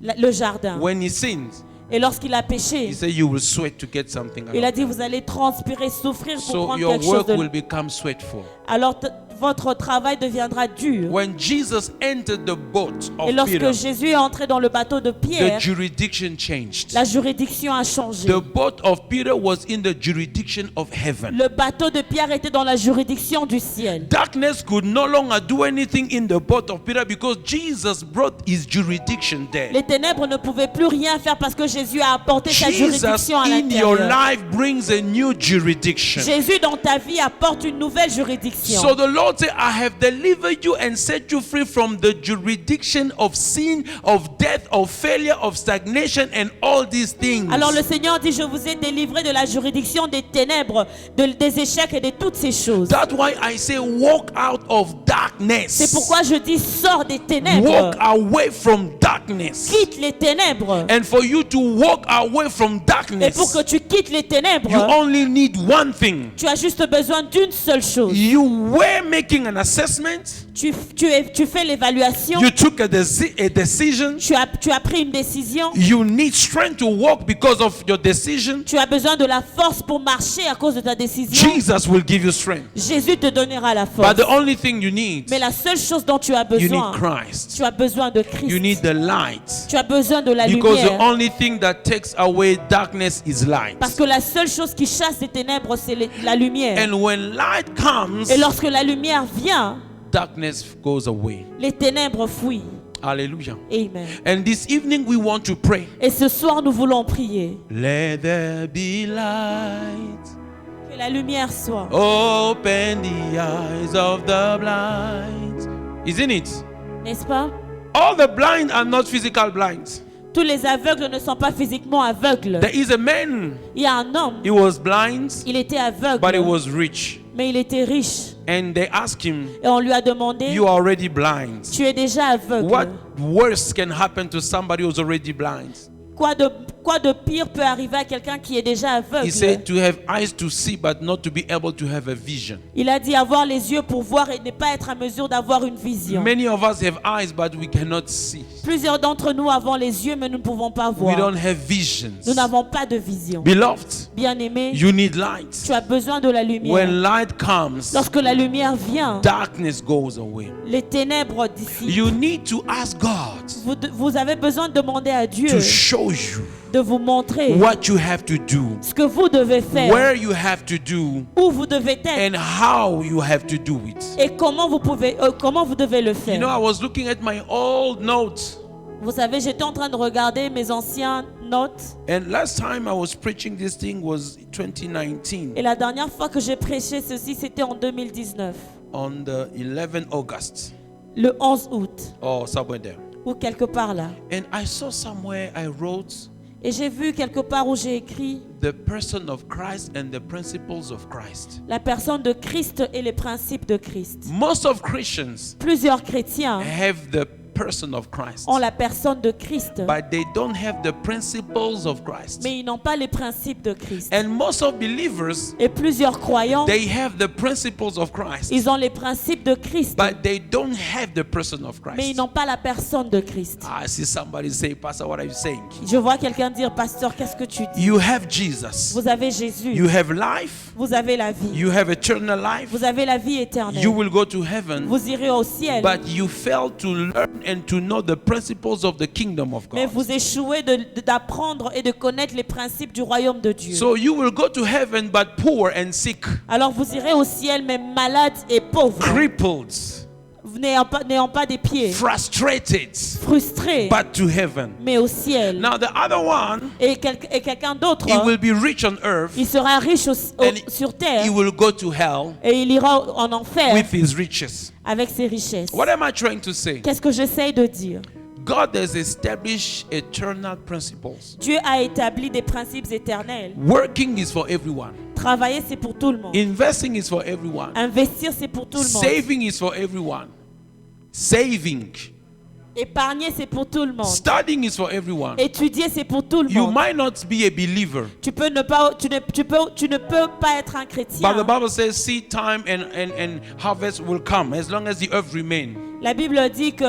le jardin. When he sins, Et lorsqu'il a He péché, said, you will sweat to get something out il a of dit, it. vous allez transpirer, souffrir pour So prendre your quelque chose work de... will become sweatful. Alors votre travail deviendra dur. When Jesus entered the boat Et of lorsque Peter, Jésus est entré dans le bateau de the Pierre, jurisdiction changed. la juridiction a changé. The boat of Peter was in the jurisdiction of heaven. Le bateau de Pierre était dans la juridiction du ciel. Darkness could no longer do anything in the boat of Peter because Jesus brought his jurisdiction there. Les ténèbres ne pouvaient plus rien faire parce que Jésus a apporté sa Jesus juridiction à in your l'intérieur. life brings a new jurisdiction. Jésus dans ta vie apporte une nouvelle juridiction. So the Lord said, I have delivered you and set you free from the jurisdiction of sin, of death, of failure, of stagnation, and all these things. Alors le Seigneur dit, je vous ai délivré de la juridiction des ténèbres, des échecs et de toutes ces choses. That's why I say walk out of darkness. C'est pourquoi je dis, sors des ténèbres. Walk away from darkness. Quitte les ténèbres. And for you to walk away from Et darkness, pour que tu quittes les ténèbres, you only need one thing. tu as juste besoin d'une seule chose. You were making an assessment. Tu fais l'évaluation. You took a decision. Tu as pris une décision. You need strength to walk because of your decision. Tu as besoin de la force pour marcher à cause de ta décision. Jesus will give you strength. Jésus te donnera la force. But the only thing you need, Mais la seule chose dont tu as you besoin, need Christ. tu as besoin de Christ. You need the light. Tu as besoin de la Because the lumière. only thing that takes away darkness is light. Parce que la seule chose qui chasse les ténèbres, c'est la lumière. And when light comes, Et lorsque la lumière vient, darkness goes away. les ténèbres fuient. Hallelujah. Amen. And this evening we want to pray. Et ce soir, nous voulons prier. Let there be light. Que la lumière soit. Open the eyes of the blind. Isn't it? N'est-ce pas? All the blind are not physical blind. Tous les aveugles ne sont pas physiquement aveugles. There is a man, Il y a un homme, he was blind, il était aveugle, but he was rich. mais il était riche. And they asked him, Et on lui a demandé, you are already blind. tu es déjà aveugle. What worse can happen to somebody who's already blind? Quoi de pire peut arriver à quelqu'un qui est déjà aveugle? He said to have eyes to see but not to be able to have a vision. Il a dit avoir les yeux pour voir et ne pas être à mesure d'avoir une vision. Many of us have eyes but we cannot see. Plusieurs d'entre nous avons les yeux mais nous ne pouvons pas We voir. don't have visions. Nous n'avons pas de vision. Beloved, Bien-aimé, you need light. tu as besoin de la lumière. When light comes, Lorsque la lumière vient, darkness goes away. les ténèbres d'ici. You need to ask God Vous avez besoin de demander à Dieu to show you de vous montrer what you have to do, ce que vous devez faire, where you have to do, où vous devez être and how you have to do it. et comment vous devez le You know, I faire. was looking at my old notes, Vous savez, j'étais en train de regarder mes anciennes notes and last time I was preaching this thing was 2019 et la dernière fois que j'ai prêché ceci, c'était en 2019, on the 11th August le 11 août or somewhere there. ou quelque part là. And I saw somewhere I wrote Et j'ai vu quelque part où j'ai écrit the person of Christ and the principles of Christ. la personne de Christ et les principes de Christ. Most of Christians Plusieurs chrétiens have the person of Christ, ont la personne de Christ, but they don't have the principles of Christ. mais ils n'ont pas les principes de Christ. And most of believers, Et plusieurs croyants, they have the principles of Christ, ils ont les principes de Christ, but they don't have the person of mais ils Christ. n'ont pas la personne de Christ. I see somebody say, Pastor, what are you saying? Je vois quelqu'un dire, pasteur, qu'est-ce que tu dis? You have Jesus. Vous avez Jésus, You have life. vous avez la vie, You have eternal life. vous avez la vie éternelle. You will go to heaven. Vous irez au ciel, But you fail to learn and to know the principles of the kingdom of mais God. vous échouez d'apprendre et de connaître les principes du royaume de Dieu. So you will go to heaven but poor and sick, Alors vous irez au ciel, mais malade et pauvre, crippled, n'ayant pas des pieds, frustrated, frustré, but to heaven. mais au ciel. Now the other one, Et quelqu'un d'autre, he will be rich on earth il sera riche and sur terre he will go to hell et il ira en enfer with his riches. avec ses richesses. What am I trying to say? Qu'est-ce que j'essaye de dire? God has established eternal principles. Dieu a établi des principes éternels. Working is for everyone. Travailler, c'est pour tout le monde. Investing is for everyone. Investir, c'est pour tout le monde. Saving is for everyone. Saving. Épargner, c'est pour tout le monde. Studying is for everyone. Étudier, c'est pour tout le You monde. might not be a believer, Tu ne peux pas être un chrétien. but the Bible says seed time and harvest will come as long as the earth remains. La Bible dit que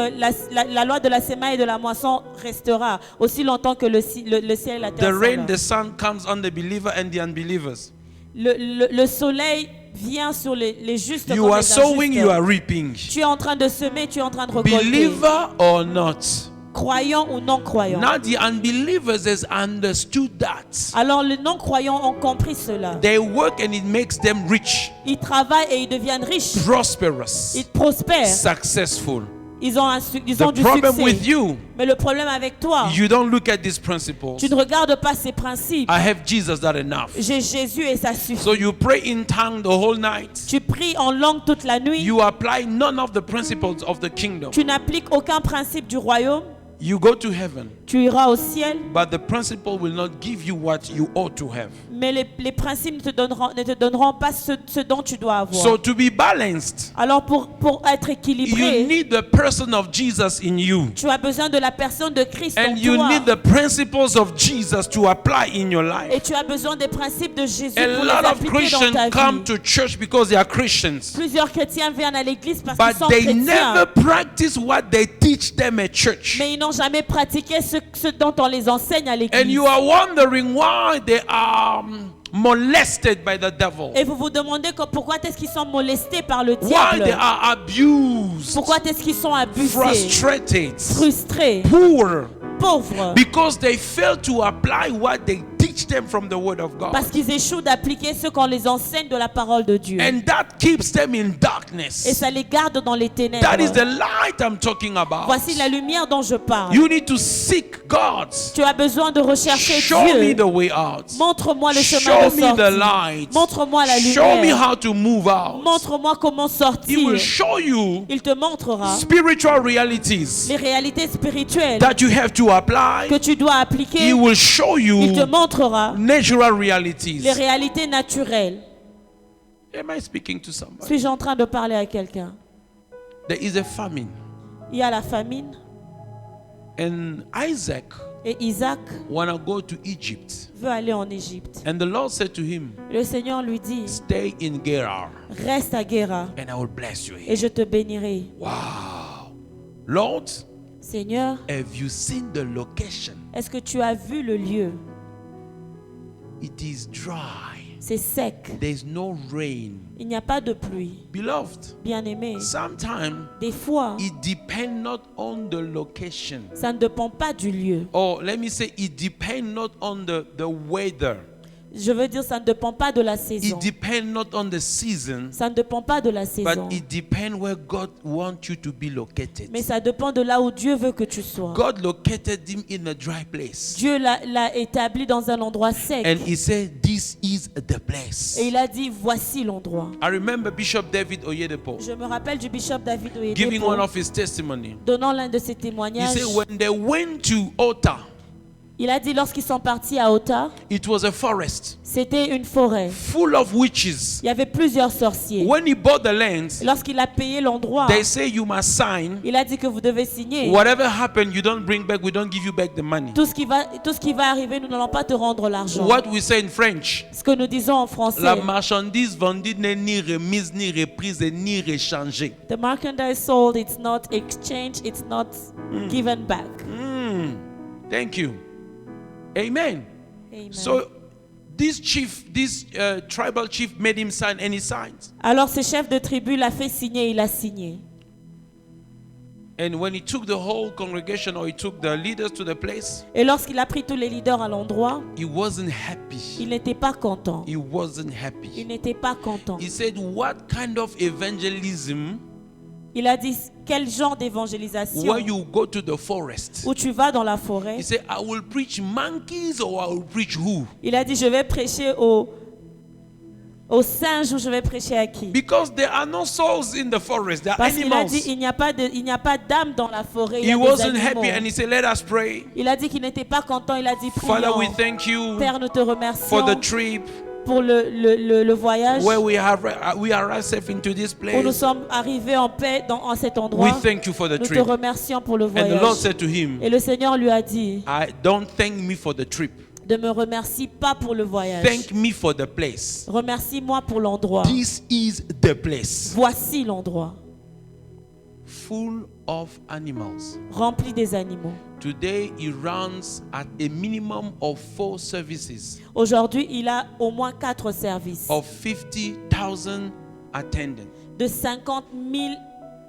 la loi de la semaille et de la moisson restera aussi longtemps que le ciel et la The terre rain, sont the là. sun comes on the believer and the unbelievers. Le soleil vient sur les justes You comme are les sowing, you are injustes. reaping. Tu es en train de semer, tu es en train de récolter. Believer or not. Croyant ou non croyant. Now the unbelievers has understood that. Alors les non-croyants ont compris cela. They work and it makes them rich, Ils travaillent et ils deviennent riches. prosperous, Ils prospèrent. successful. Ils ont The du problem succès. with you, Mais le problème avec toi, you don't look at these principles. tu ne regardes pas ces principes. I have Jesus, that enough. J'ai Jésus et ça suffit. So you pray in tongue the whole night. Tu pries en langue toute la nuit. You apply none of the principles of the kingdom. Tu n'appliques aucun principe du royaume. You go to heaven, Tu iras au ciel. but the principle will not give you what you ought to have. Mais les principes ne te donneront pas ce dont tu dois avoir. So to be balanced, Alors pour être you équilibré, need the person of Jesus in you. tu as besoin de la personne de Christ And en you toi. need the principles of Jesus to apply in your life. Et tu as besoin des principes de Jésus A pour les lot of appliquer dans Christians ta come vie. to church because they are Christians, Plusieurs chrétiens viennent à l'église parce but qu'ils sont they chrétiens. never practice what they teach them at church. Mais ils n'ont jamais pratiqué ce dont on les enseigne à And l'église. you are wondering why they are molested by the devil. Et vous vous demandez pourquoi est-ce qu'ils sont molestés par le Why diable. they are abused, Pourquoi est-ce qu'ils sont abusés, frustrated, frustrés, poor, pauvres. because they fail to apply what they teach them from the word of God. Parce qu'ils échouent d'appliquer ce qu'on les enseigne de la parole de Dieu. And that keeps them in Et darkness. ça les garde dans les ténèbres. That is the light I'm talking about. Voici la lumière dont je parle. You need to seek God. Tu as besoin de rechercher Show me Dieu. the way out. Montre-moi le chemin Show de me the sortie. light. Montre-moi la Show me lumière. how to move out. Montre-moi comment He sortir. will show you Il te montrera spiritual realities les réalités spirituelles that you have to apply. que tu dois appliquer. He will show Il te you montrera natural realities. les réalités naturelles. Am I speaking to somebody? Suis-je en train de parler à quelqu'un? There is a famine. Il y a la famine And Isaac et Isaac wanna go to Egypt. veut aller en Égypte. And the Lord said to him, Le Seigneur lui dit, stay in Gerar reste à Guéra and I will bless you et here. je te bénirai. Wow. Lord, Seigneur, have you seen the location? est-ce que tu as vu le lieu? It is dry. C'est sec. There is no rain. Il n'y a pas de pluie. Beloved, Bien-aimé, sometimes des fois, it depends not on the location. ça ne dépend pas du lieu. Or let me say, it depends not on the weather. Je veux dire, ça ne dépend pas de la saison. It depends not on the season. Ça ne dépend pas de la saison. But it depends where God wants you to be located. Mais ça dépend de là où Dieu veut que tu sois. God located him in a dry place. Dieu l'a établi dans un endroit sec. And he said, this is the place. Et il a dit, voici l'endroit. I remember Bishop David Oyedepo Je me rappelle du bishop David giving Oyedepo one of his testimony. donnant l'un de ses He témoignages. said when they went to Ota, Il a dit lorsqu'ils sont partis à Ota, it was a forest c'était une forêt. full of witches. Il y avait plusieurs sorciers. When he bought the land, Lorsqu'il a payé l'endroit, they say you must sign. il a dit que vous devez signer. Whatever happened, you don't bring back, we don't give you back the money. Tout ce qui va arriver, nous n'allons pas te rendre l'argent. What we say in French, Ce que nous disons en français. la marchandise vendue n'est ni remise, ni reprise, ni réchangée. The merchandise sold, it's not exchanged, it's not given back. Thank you. Amen. Amen. So this tribal chief made him sign, and he signed. Alors ce chef de tribu l'a fait signer, il a signé. And when he took the whole congregation, or he took the leaders to the place, Et lorsqu'il a pris tous les leaders à l'endroit, he wasn't happy. il n'était pas content. He wasn't Il happy. n'était pas content. He said, what kind of evangelism Il a dit, quel genre d'évangélisation where you go to the forest? où tu vas dans la forêt? He said, I will preach monkeys or I will preach who? Il a dit, je vais prêcher aux singes ou je vais prêcher à qui? Because there are no souls in the forest, there are Parce qu'il a dit, animals. il n'y a pas d'âme dans la forêt. Il y He a des wasn't animaux. happy and he said, let us pray. Il a dit qu'il n'était pas content. Il a dit, Father, we prions. thank you Père, nous te remercions for the trip pour le voyage where we arrived safe into this où nous place. sommes arrivés en paix en cet endroit. We thank you for the Nous te trip. remercions pour le And the Lord voyage. said to him, Et le Seigneur lui a dit I don't thank me for the trip. de me remercier pas pour le voyage. Thank me for the place. Remercie-moi pour l'endroit. This is the place. Voici l'endroit. full of animals. rempli des animaux. Today, he runs at a minimum of 4 services Aujourd'hui, il a au moins 4 services of 50,000 attendants de 50 000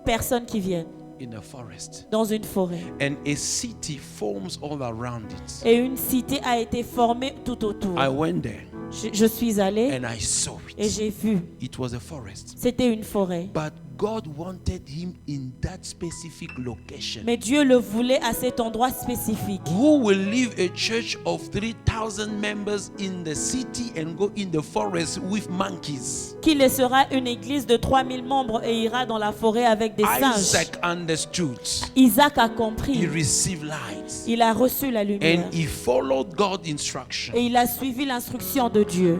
personnes qui viennent in a forest. dans une forêt. And a city forms all around it. Et une cité a été formée tout autour. I went there Je suis allé and I saw et it. j'ai vu. It was a forest. C'était une forêt. But God wanted him in that specific location. Mais Dieu le voulait à cet endroit spécifique. Who will leave a church of 3,000 members in the city and go in the forest with monkeys? Qui laissera une église de 3000 membres et ira dans la forêt avec des singes. Isaac understood. Isaac a He compris. received light. Il a reçu la lumière. And he followed God's instruction. Et il a suivi l'instruction de Dieu.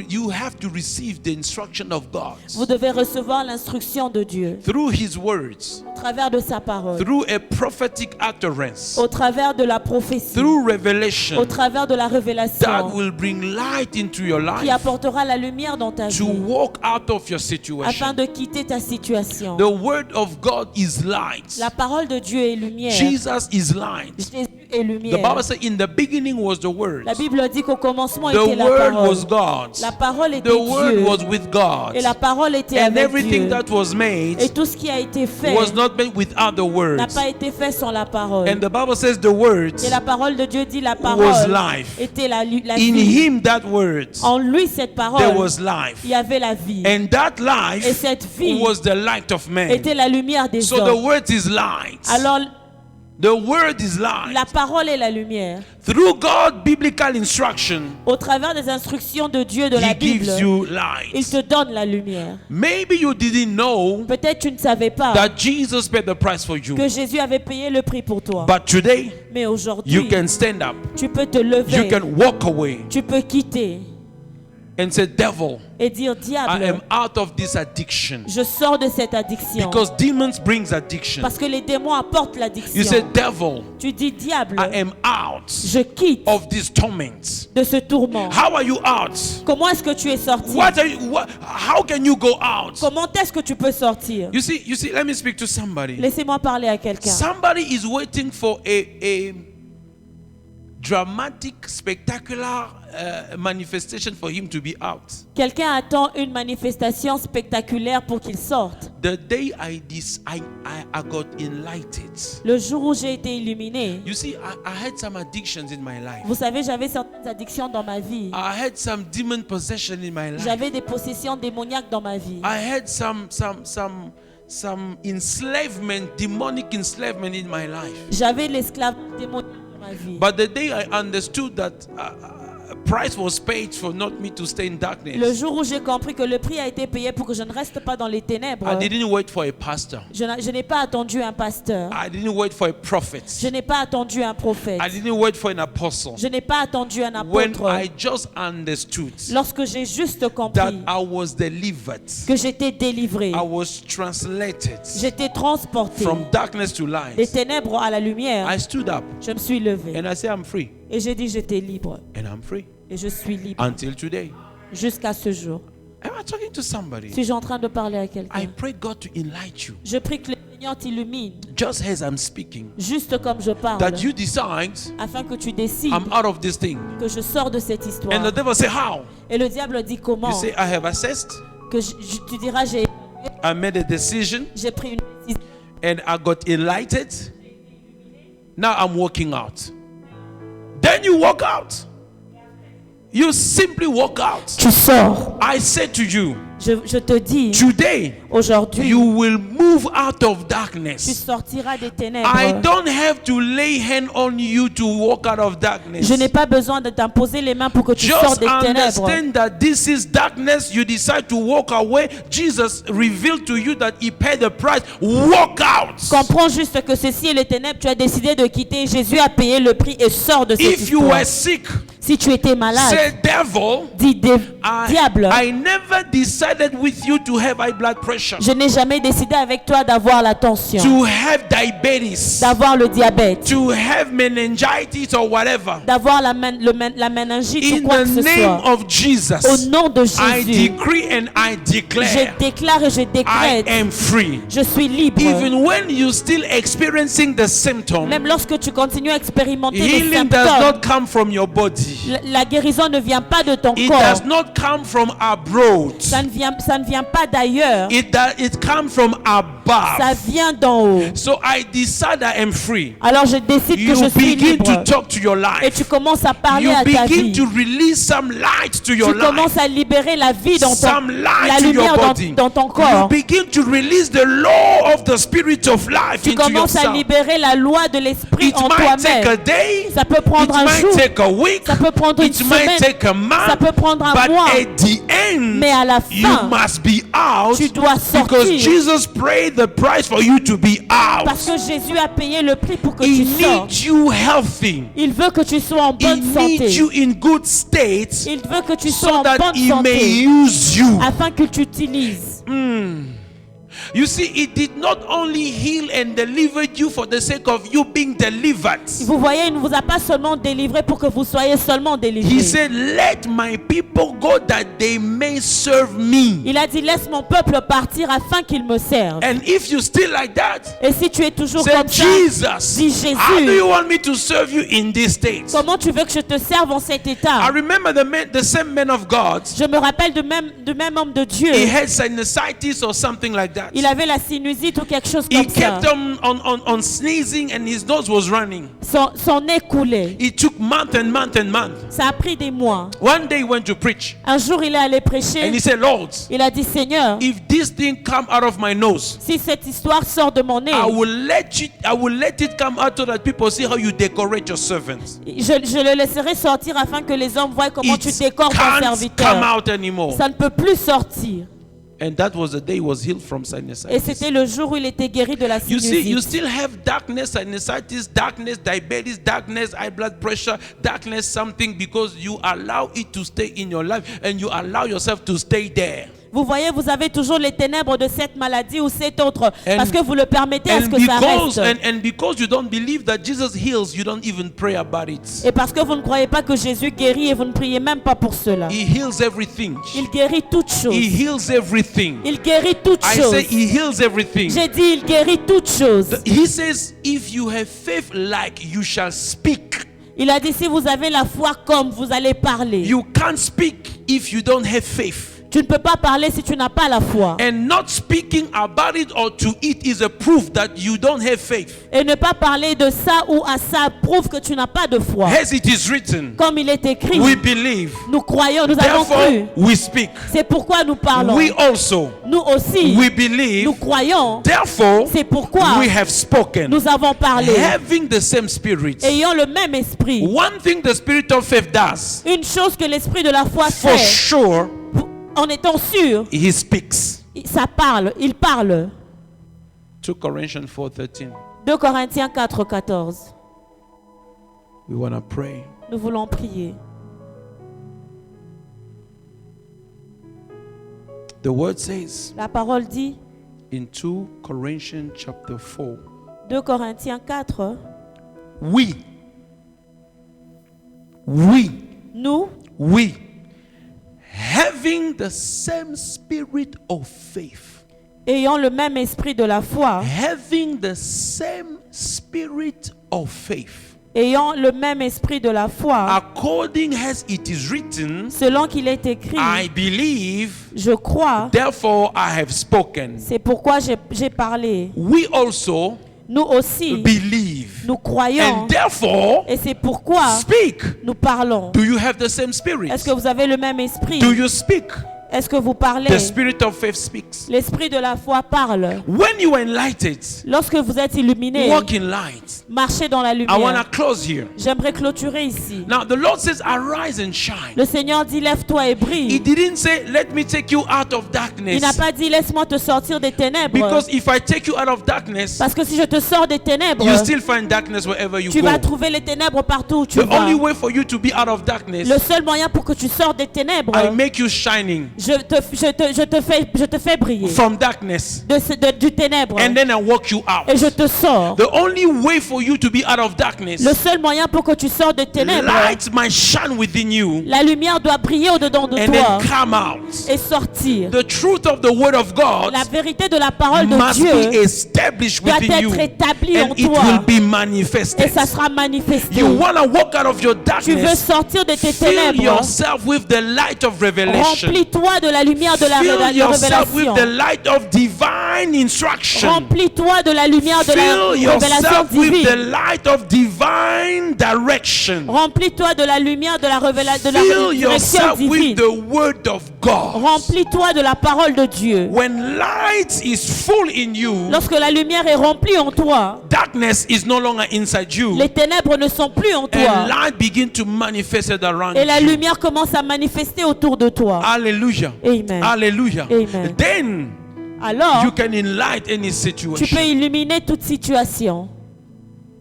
You have to receive the instruction of God Vous devez recevoir l'instruction de Dieu through his words, au travers de sa parole, through a prophetic utterance, au travers de la prophétie, through au revelation travers de la that révélation will bring light into your qui life apportera la lumière dans ta to vie walk out of your afin situation. de quitter ta situation. The word of God is light. La parole de Dieu est lumière. Jesus is light. Jésus est The lumière. Bible says in the beginning was the word. La Bible dit qu'au commencement The était la word parole. was God. La parole était The word Dieu. was with God. Et la parole était And avec everything Dieu. that was made Et tout ce qui a été fait was not made without the n'a words. pas été fait sans la parole. And the Bible says the words Et la parole de Dieu dit la was parole life. était la In vie. him that word En lui, cette there parole, was life. il y avait la vie. And that Et life cette vie was the light of man. était la lumière des So the hommes. word is light. Alors, The word is light. la parole est la lumière. Through God biblical instruction, Au travers des instructions de Dieu de la he Bible, gives you il light. te donne la lumière. Maybe you didn't know Peut-être tu ne savais pas that Jesus paid the price for you. que Jésus avait payé le prix pour toi. But today, Mais you aujourd'hui, can stand up. tu peux te You lever, can walk away tu peux quitter and say, devil, et dire, I diable, am out of this addiction. je sors de cette addiction. Because demons brings addiction. Parce que les démons apportent You l'addiction. say, devil, Tu dis, diable, I am out je quitte of this torment. de ce tourment. How are you out? Comment est-ce que tu es sorti? How can you go out? Comment est-ce que tu peux sortir? You see, let me speak to somebody. Laissez-moi parler à quelqu'un. Somebody is waiting for a dramatic, spectacular manifestation for him to be out. Quelqu'un attend une manifestation spectaculaire pour qu'il sorte. The day I got enlightened. Le jour où j'ai été illuminé, You see, I had some addictions in my life. vous savez, j'avais certaines addictions dans ma vie. I had some demon possession in my life. J'avais des possessions démoniaques dans ma vie. I had some enslavement, demonic enslavement in my life. J'avais l'esclavage démoniaque dans ma vie. But the day I understood that a price was paid for not me to stay in Le darkness, jour où j'ai compris que le prix a été payé pour que je ne reste pas dans les ténèbres, I didn't wait for a pastor. je n'ai pas attendu un pasteur. I didn't wait for a prophet. Je n'ai pas attendu un prophète. I didn't wait for an apostle. Je n'ai pas attendu un When apôtre. I just understood Lorsque j'ai juste that compris I was delivered, que j'étais délivré, I was translated j'étais transporté from darkness to des light, ténèbres à la lumière, I stood up je me suis levé and I said, I'm free. et j'ai dit j'étais libre And I'm free et je suis libre until today. jusqu'à ce jour. Am I talking to somebody? Suis-je en train de parler à I quelqu'un? pray God to enlighten you, Je prie que le Seigneur t'illumine, just as I'm speaking, juste comme je parle, that you decide, afin que tu décides I'm out of this thing. que je sors de cette And histoire. the devil say, how? Et le diable dit comment? You say, I have assessed, Que tu diras I made a decision, j'ai pris une décision and I got enlightened. Now I'm walking out. Then you walk out. You simply walk out. tu sors. I say to you, Je te dis, today aujourd'hui, you will move out of tu darkness. sortiras des ténèbres. I don't have to lay hand on you to walk out of darkness. Je n'ai pas besoin de t'imposer les mains pour que tu sortes Just des ténèbres. understand that this is darkness. You decide to walk away. Jesus revealed to you that he paid the price. Walk out. Comprends juste que ceci est les ténèbres. Tu as décidé de quitter. Jésus a payé le prix et sors de cette If you histoire. were sick, Si tu étais malade, Say, devil, dis diable, I never decided with you to have high blood pressure, je n'ai jamais décidé avec toi d'avoir la tension, to have diabetes, d'avoir le diabète, to have meningitis or whatever. d'avoir la méningite ou In quoi que the ce name soit. of Jesus, Au nom de I Jésus, decree and I je declare, déclare et je I décrète, am free. je suis libre. Even when you're still experiencing the symptom, Même lorsque tu continues à expérimenter les healing does symptômes, not come from your body. la guérison ne vient pas de ton It corps. does not come from abroad. Ça ne vient pas d'ailleurs. It comes from Ça above. vient d'en haut. So I decide I am free. Alors je décide que You je suis begin libre. to talk to your Et life. tu commences à parler You à ta begin vie. to release some light to your Tu life. commences à libérer la vie dans ton, Some la light to your lumière body. dans ton You corps. begin to release the law of the spirit of life Tu into commences à yourself. libérer la loi de l'esprit It en might take a toi-même. day. Ça peut It prendre un jour, might take a week. ça peut prendre une It might semaine, take a ça month. peut prendre un But mois. at the end, Mais à la you fin, must be out tu dois because sortir. Jesus paid the price for you to be Parce out. que Jésus a payé le prix pour que He tu sortes. needs you healthy. Il veut que tu sois en He bonne needs santé. you in good state Il veut que tu sois so en that bonne he may santé use you. afin que tu utilises. You see, he did not only heal and deliver you for the sake of you being delivered. Vous voyez, il ne vous a pas seulement délivré pour que vous soyez seulement He délivrés. said, let my people go that they may serve me. Il a dit, laisse mon peuple partir afin qu'il me serve. And if you still like that, Et si tu es toujours say, comme ça, Jesus, dis Jésus, how do you want me to serve you in this state? comment tu veux que je te serve en cet I état? remember the same man of God. Je me rappelle du même homme de Dieu. He had sinusitis or something like that. Il avait la sinusite ou quelque chose He comme ça. kept on sneezing and his nose was running. Son nez coulait. It took month and month and month. Ça a pris des mois. One day he went to preach Un jour, il est allé and prêcher. he said, Lord, Il a dit, Seigneur, if this thing come out of my nose, si cette histoire sort de mon nez, I will let it come out so that people see how you decorate your servants. je le laisserai sortir afin que les hommes voient comment tu It décores ton can't come serviteur. out anymore. Ça ne peut plus sortir. And that was the day he was healed from Et sinusitis. c'était le jour où il était guéri de la You see, you sinusite. still have darkness, sinusitis, darkness, diabetes, darkness, high blood pressure, darkness, something because you allow it to stay in your life and you allow yourself to stay there. Vous voyez, vous avez toujours les ténèbres de cette maladie ou cette autre And- parce que vous le permettez à ce And que ça because, reste. and because you don't believe that Jesus heals, you don't even pray about it. Et parce que vous ne croyez pas que Jésus guérit et vous ne priez même pas pour cela. He heals everything. Il guérit toutes He choses. heals everything. Il guérit toutes I say choses. he heals everything. J'ai dit, il guérit toutes choses. He says, if you have faith like you shall speak. Il a dit, si vous avez la foi comme vous allez parler. You can't speak if you don't have faith. Tu ne peux pas parler si tu n'as pas la foi. And not speaking about it or to it is a proof that you don't have faith. Et ne pas parler de ça ou à ça prouve que tu n'as pas de foi. As it is written, Comme il est écrit, we believe. nous croyons, nous avons cru. Therefore, we speak. C'est pourquoi nous parlons. We also, Nous aussi, we believe. nous croyons. Therefore, C'est pourquoi we have spoken. nous avons parlé. Having the same spirit. Ayant le même esprit. One thing the spirit of faith does, Une chose que l'esprit de la foi for fait, sure, en étant sûr, he speaks. ça parle, il parle. 2 Corinthians 4:13. 2 Corinthiens 4, 14. We want to pray. Nous voulons prier. The word says La parole dit, in 2 Corinthians chapter 4, 2 Corinthiens 4, we, nous, having the same spirit of faith, ayant le même esprit de la foi, having the same spirit of faith, ayant le même esprit de la foi, according as it is written, selon qu'il est écrit, I believe, je crois, therefore I have spoken. c'est pourquoi j'ai parlé. We also Nous aussi, believe, nous croyons, and therefore et c'est pourquoi speak. nous parlons. Do you have the same spirit? Est-ce que vous avez le même esprit? Do you speak? Est-ce que vous parlez? The spirit of faith speaks. L'esprit de la foi parle. When you are enlightened, Lorsque vous êtes illuminé, walk in light. marchez dans la I want lumière. to close here. J'aimerais clôturer ici. Now, the Lord says, arise and shine. Le Seigneur dit, lève-toi et He brille. didn't say, let me take you out of Il darkness. n'a pas dit, laisse-moi te sortir des ténèbres. Because if I take you out of darkness, Parce que si je te sors des ténèbres, you still find darkness wherever you tu vas go. trouver les ténèbres partout où tu The vas. only way for you to be out of darkness, Le seul moyen pour que tu sors des ténèbres, I make you shining je te fais briller from darkness, du ténèbre. and then I walk you out. Et je te sors. The only way for you to be out of darkness, Le seul moyen pour que tu sors des ténèbres, light might shine within you la lumière doit briller au-dedans de and toi then come out. et sortir. The truth of the word of God La vérité de la parole de must be Dieu established doit within you, être établie en and it will toi be et manifested. ça sera manifesté. You want to walk out of your Tu veux darkness. sortir de tes Fill ténèbres. yourself with the light of revelation. Remplis-toi de la lumière de la Fill yourself with révélation. the light of divine instruction. Remplis-toi de la lumière de la Fill révélation yourself with the divine. light of divine direction. Remplis-toi de la lumière de la révélation de la Fill direction yourself with divine. the word of God. Remplis-toi de la parole de Dieu. When light is full in you, Lorsque la lumière est remplie en toi, darkness is no longer inside you, les ténèbres ne sont plus en and toi. light begin to manifest around Et la you. lumière commence à manifester autour de toi. Hallelujah. Amen. Hallelujah. Amen. Then Alors, you can enlighten any tu peux situation. illuminer toute situation.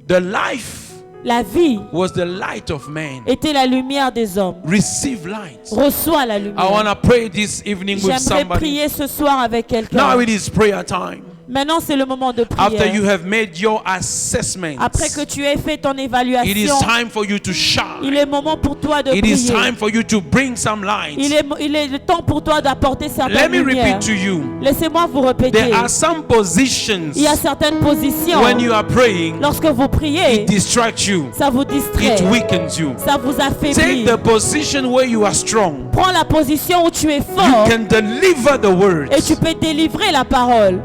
The life La vie was the light of man. était la lumière des hommes. Receive light. Reçois la I want lumière. to pray this evening with J'aimerais somebody. prier ce soir avec quelqu'un. Now it is prayer time. Maintenant, c'est le moment de After you prière. have made your assessment, Après que tu aies fait ton it is évaluation, time for you to il shine. est moment pour toi de It is prier. time for you to bring some light. Il est le temps pour toi d'apporter Let certaines me lumières. repeat to you. Laissez-moi vous répéter. There are some positions Il y a certaines positions, when you are praying, lorsque vous priez, it distracts you. ça vous distrait, It weakens you. ça vous affaiblit. Take the position where you are strong. Prends la position où tu es You fort can deliver the word. et tu peux délivrer la parole.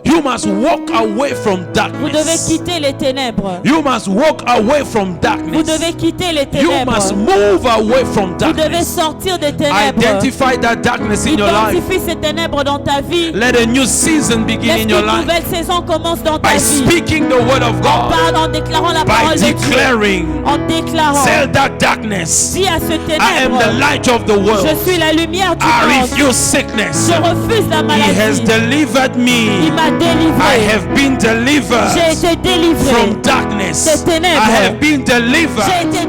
You must walk away from Vous devez darkness. quitter les ténèbres. You must walk away from Vous darkness. devez quitter les You ténèbres. must move away from Vous devez darkness. sortir des ténèbres. Identify that darkness in your life. Identifie ces ténèbres dans ta vie. Let a new season begin Laisse in your qu'une life nouvelle saison commence dans ta by vie. speaking the word of God, Parle en déclarant la by parole de Dieu. declaring, En déclarant. tell that darkness, Dis à ce I am ténèbre. the light of the world. Je suis la lumière du I monde. refuse sickness. Je refuse la He has maladie. delivered Il me. m'a I délivré. have been J'ai delivered été délivré from darkness. des ténèbres. I have been delivered J'ai été